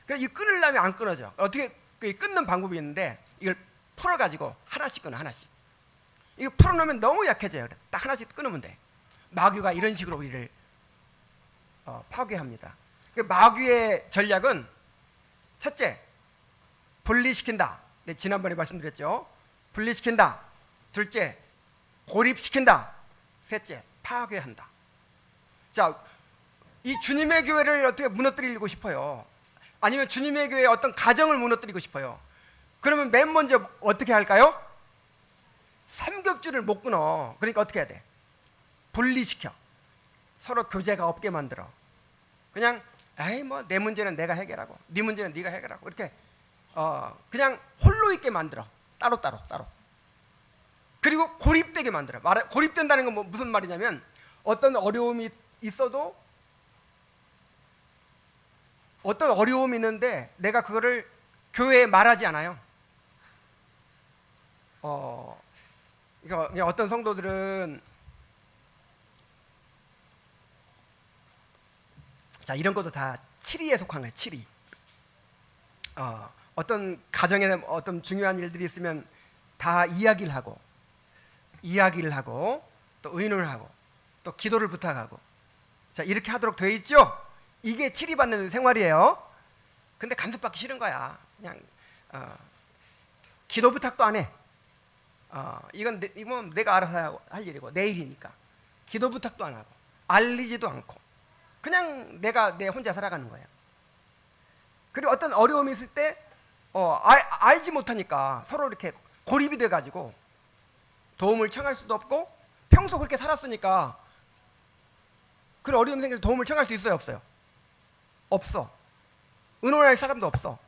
그래서 이 끊으려면 안 끊어져. 어떻게 끊는 방법이 있는데 이걸 풀어가지고 하나씩 끊어, 하나씩. 이거 풀어놓으면 너무 약해져요. 딱 하나씩 끊으면 돼. 마귀가 이런 식으로 우리를 파괴합니다. 마귀의 전략은 첫째, 분리시킨다. 네, 지난번에 말씀드렸죠. 분리시킨다. 둘째, 고립시킨다. 셋째, 파괴한다. 자, 이 주님의 교회를 어떻게 무너뜨리고 싶어요? 아니면 주님의 교회의 어떤 가정을 무너뜨리고 싶어요? 그러면 맨 먼저 어떻게 할까요? 삼겹줄을 못 끊어. 그러니까 어떻게 해야 돼? 분리시켜. 서로 교제가 없게 만들어. 그냥 에이 뭐 내 문제는 내가 해결하고 네 문제는 네가 해결하고 이렇게 그냥 홀로 있게 만들어. 따로. 그리고 고립되게 만들어. 고립된다는 건 무슨 말이냐면 어떤 어려움이 있어도 어떤 어려움이 있는데 내가 그거를 교회에 말하지 않아요. 그러니까 어떤 성도들은 자, 이런 것도 다 치리에 속한 거예요. 치리. 어떤 가정에 어떤 중요한 일들이 있으면 다 이야기를 하고 또 의논을 하고 또 기도를 부탁하고, 자, 이렇게 하도록 되어 있죠. 이게 치리받는 생활이에요. 근데 간섭받기 싫은 거야. 그냥 기도 부탁도 안 해. 이건 내가 알아서 할 일이고 내 일이니까. 기도 부탁도 안 하고 알리지도 않고 그냥 내가 내 혼자 살아가는 거예요. 그리고 어떤 어려움이 있을 때 알지 못하니까 서로 이렇게 고립이 돼가지고 도움을 청할 수도 없고, 평소 그렇게 살았으니까 그런 어려움이 생길 때 도움을 청할 수 있어요, 없어요? 없어. 의논할 사람도 없어.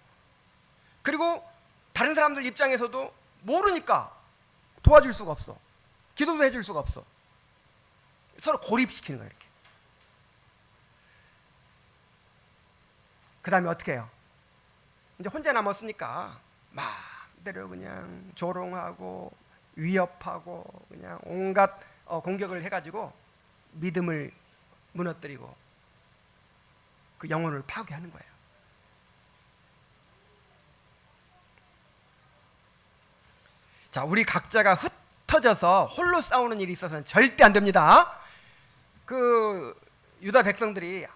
그리고 다른 사람들 입장에서도 모르니까 도와줄 수가 없어. 기도도 해줄 수가 없어. 서로 고립시키는 거예요, 이렇게. 그 다음에 어떻게 해요? 이제 혼자 남았으니까 마음대로 그냥 조롱하고 위협하고 그냥 온갖 공격을 해가지고 믿음을 무너뜨리고 그 영혼을 파괴하는 거예요. 자, 우리 각자가 흩어져서 홀로 싸우는 일이 있어서는 절대 안 됩니다. 그 유다 백성들이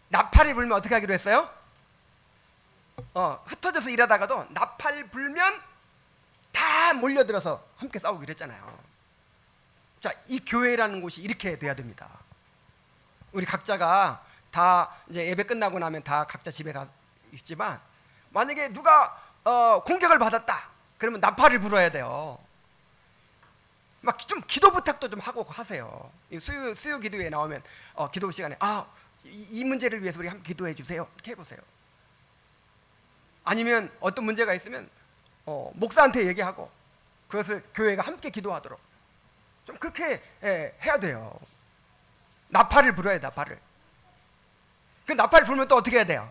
나팔을 불면 어떻게 하기로 했어요? 흩어져서 일하다가도 나팔 불면 다 몰려들어서 함께 싸우기로 했잖아요. 자, 이 교회라는 곳이 이렇게 돼야 됩니다. 우리 각자가 다 이제 예배 끝나고 나면 다 각자 집에 가 있지만, 만약에 누가 공격을 받았다 그러면 나팔을 불어야 돼요. 막 좀 기도 부탁도 좀 하고 하세요. 수요 기도에 나오면 기도 시간에 이 문제를 위해서 우리 함께 기도해 주세요, 이렇게 해보세요. 아니면 어떤 문제가 있으면 목사한테 얘기하고 그것을 교회가 함께 기도하도록 좀 그렇게 해야 돼요. 나팔을 불어야 돼, 나팔을. 그 나팔 불면 또 어떻게 해야 돼요?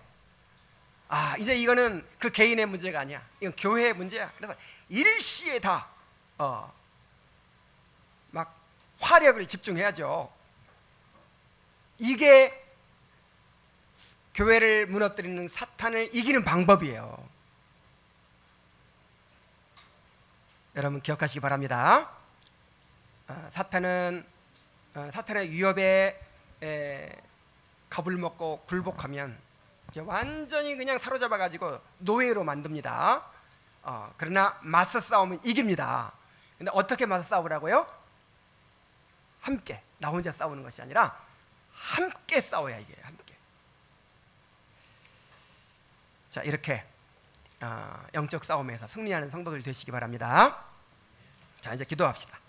이제 이거는 그 개인의 문제가 아니야, 이건 교회의 문제야. 그래서 일시에 다 막 화력을 집중해야죠. 이게 교회를 무너뜨리는 사탄을 이기는 방법이에요. 여러분 기억하시기 바랍니다. 사탄의 위협에 겁을 먹고 굴복하면 이제 완전히 그냥 사로잡아 가지고 노예로 만듭니다. 그러나 맞서 싸우면 이깁니다. 근데 어떻게 맞서 싸우라고요? 함께, 나 혼자 싸우는 것이 아니라 함께 싸워야 이게, 함께. 자, 이렇게 영적 싸움에서 승리하는 성도들 되시기 바랍니다. 자, 이제 기도합시다.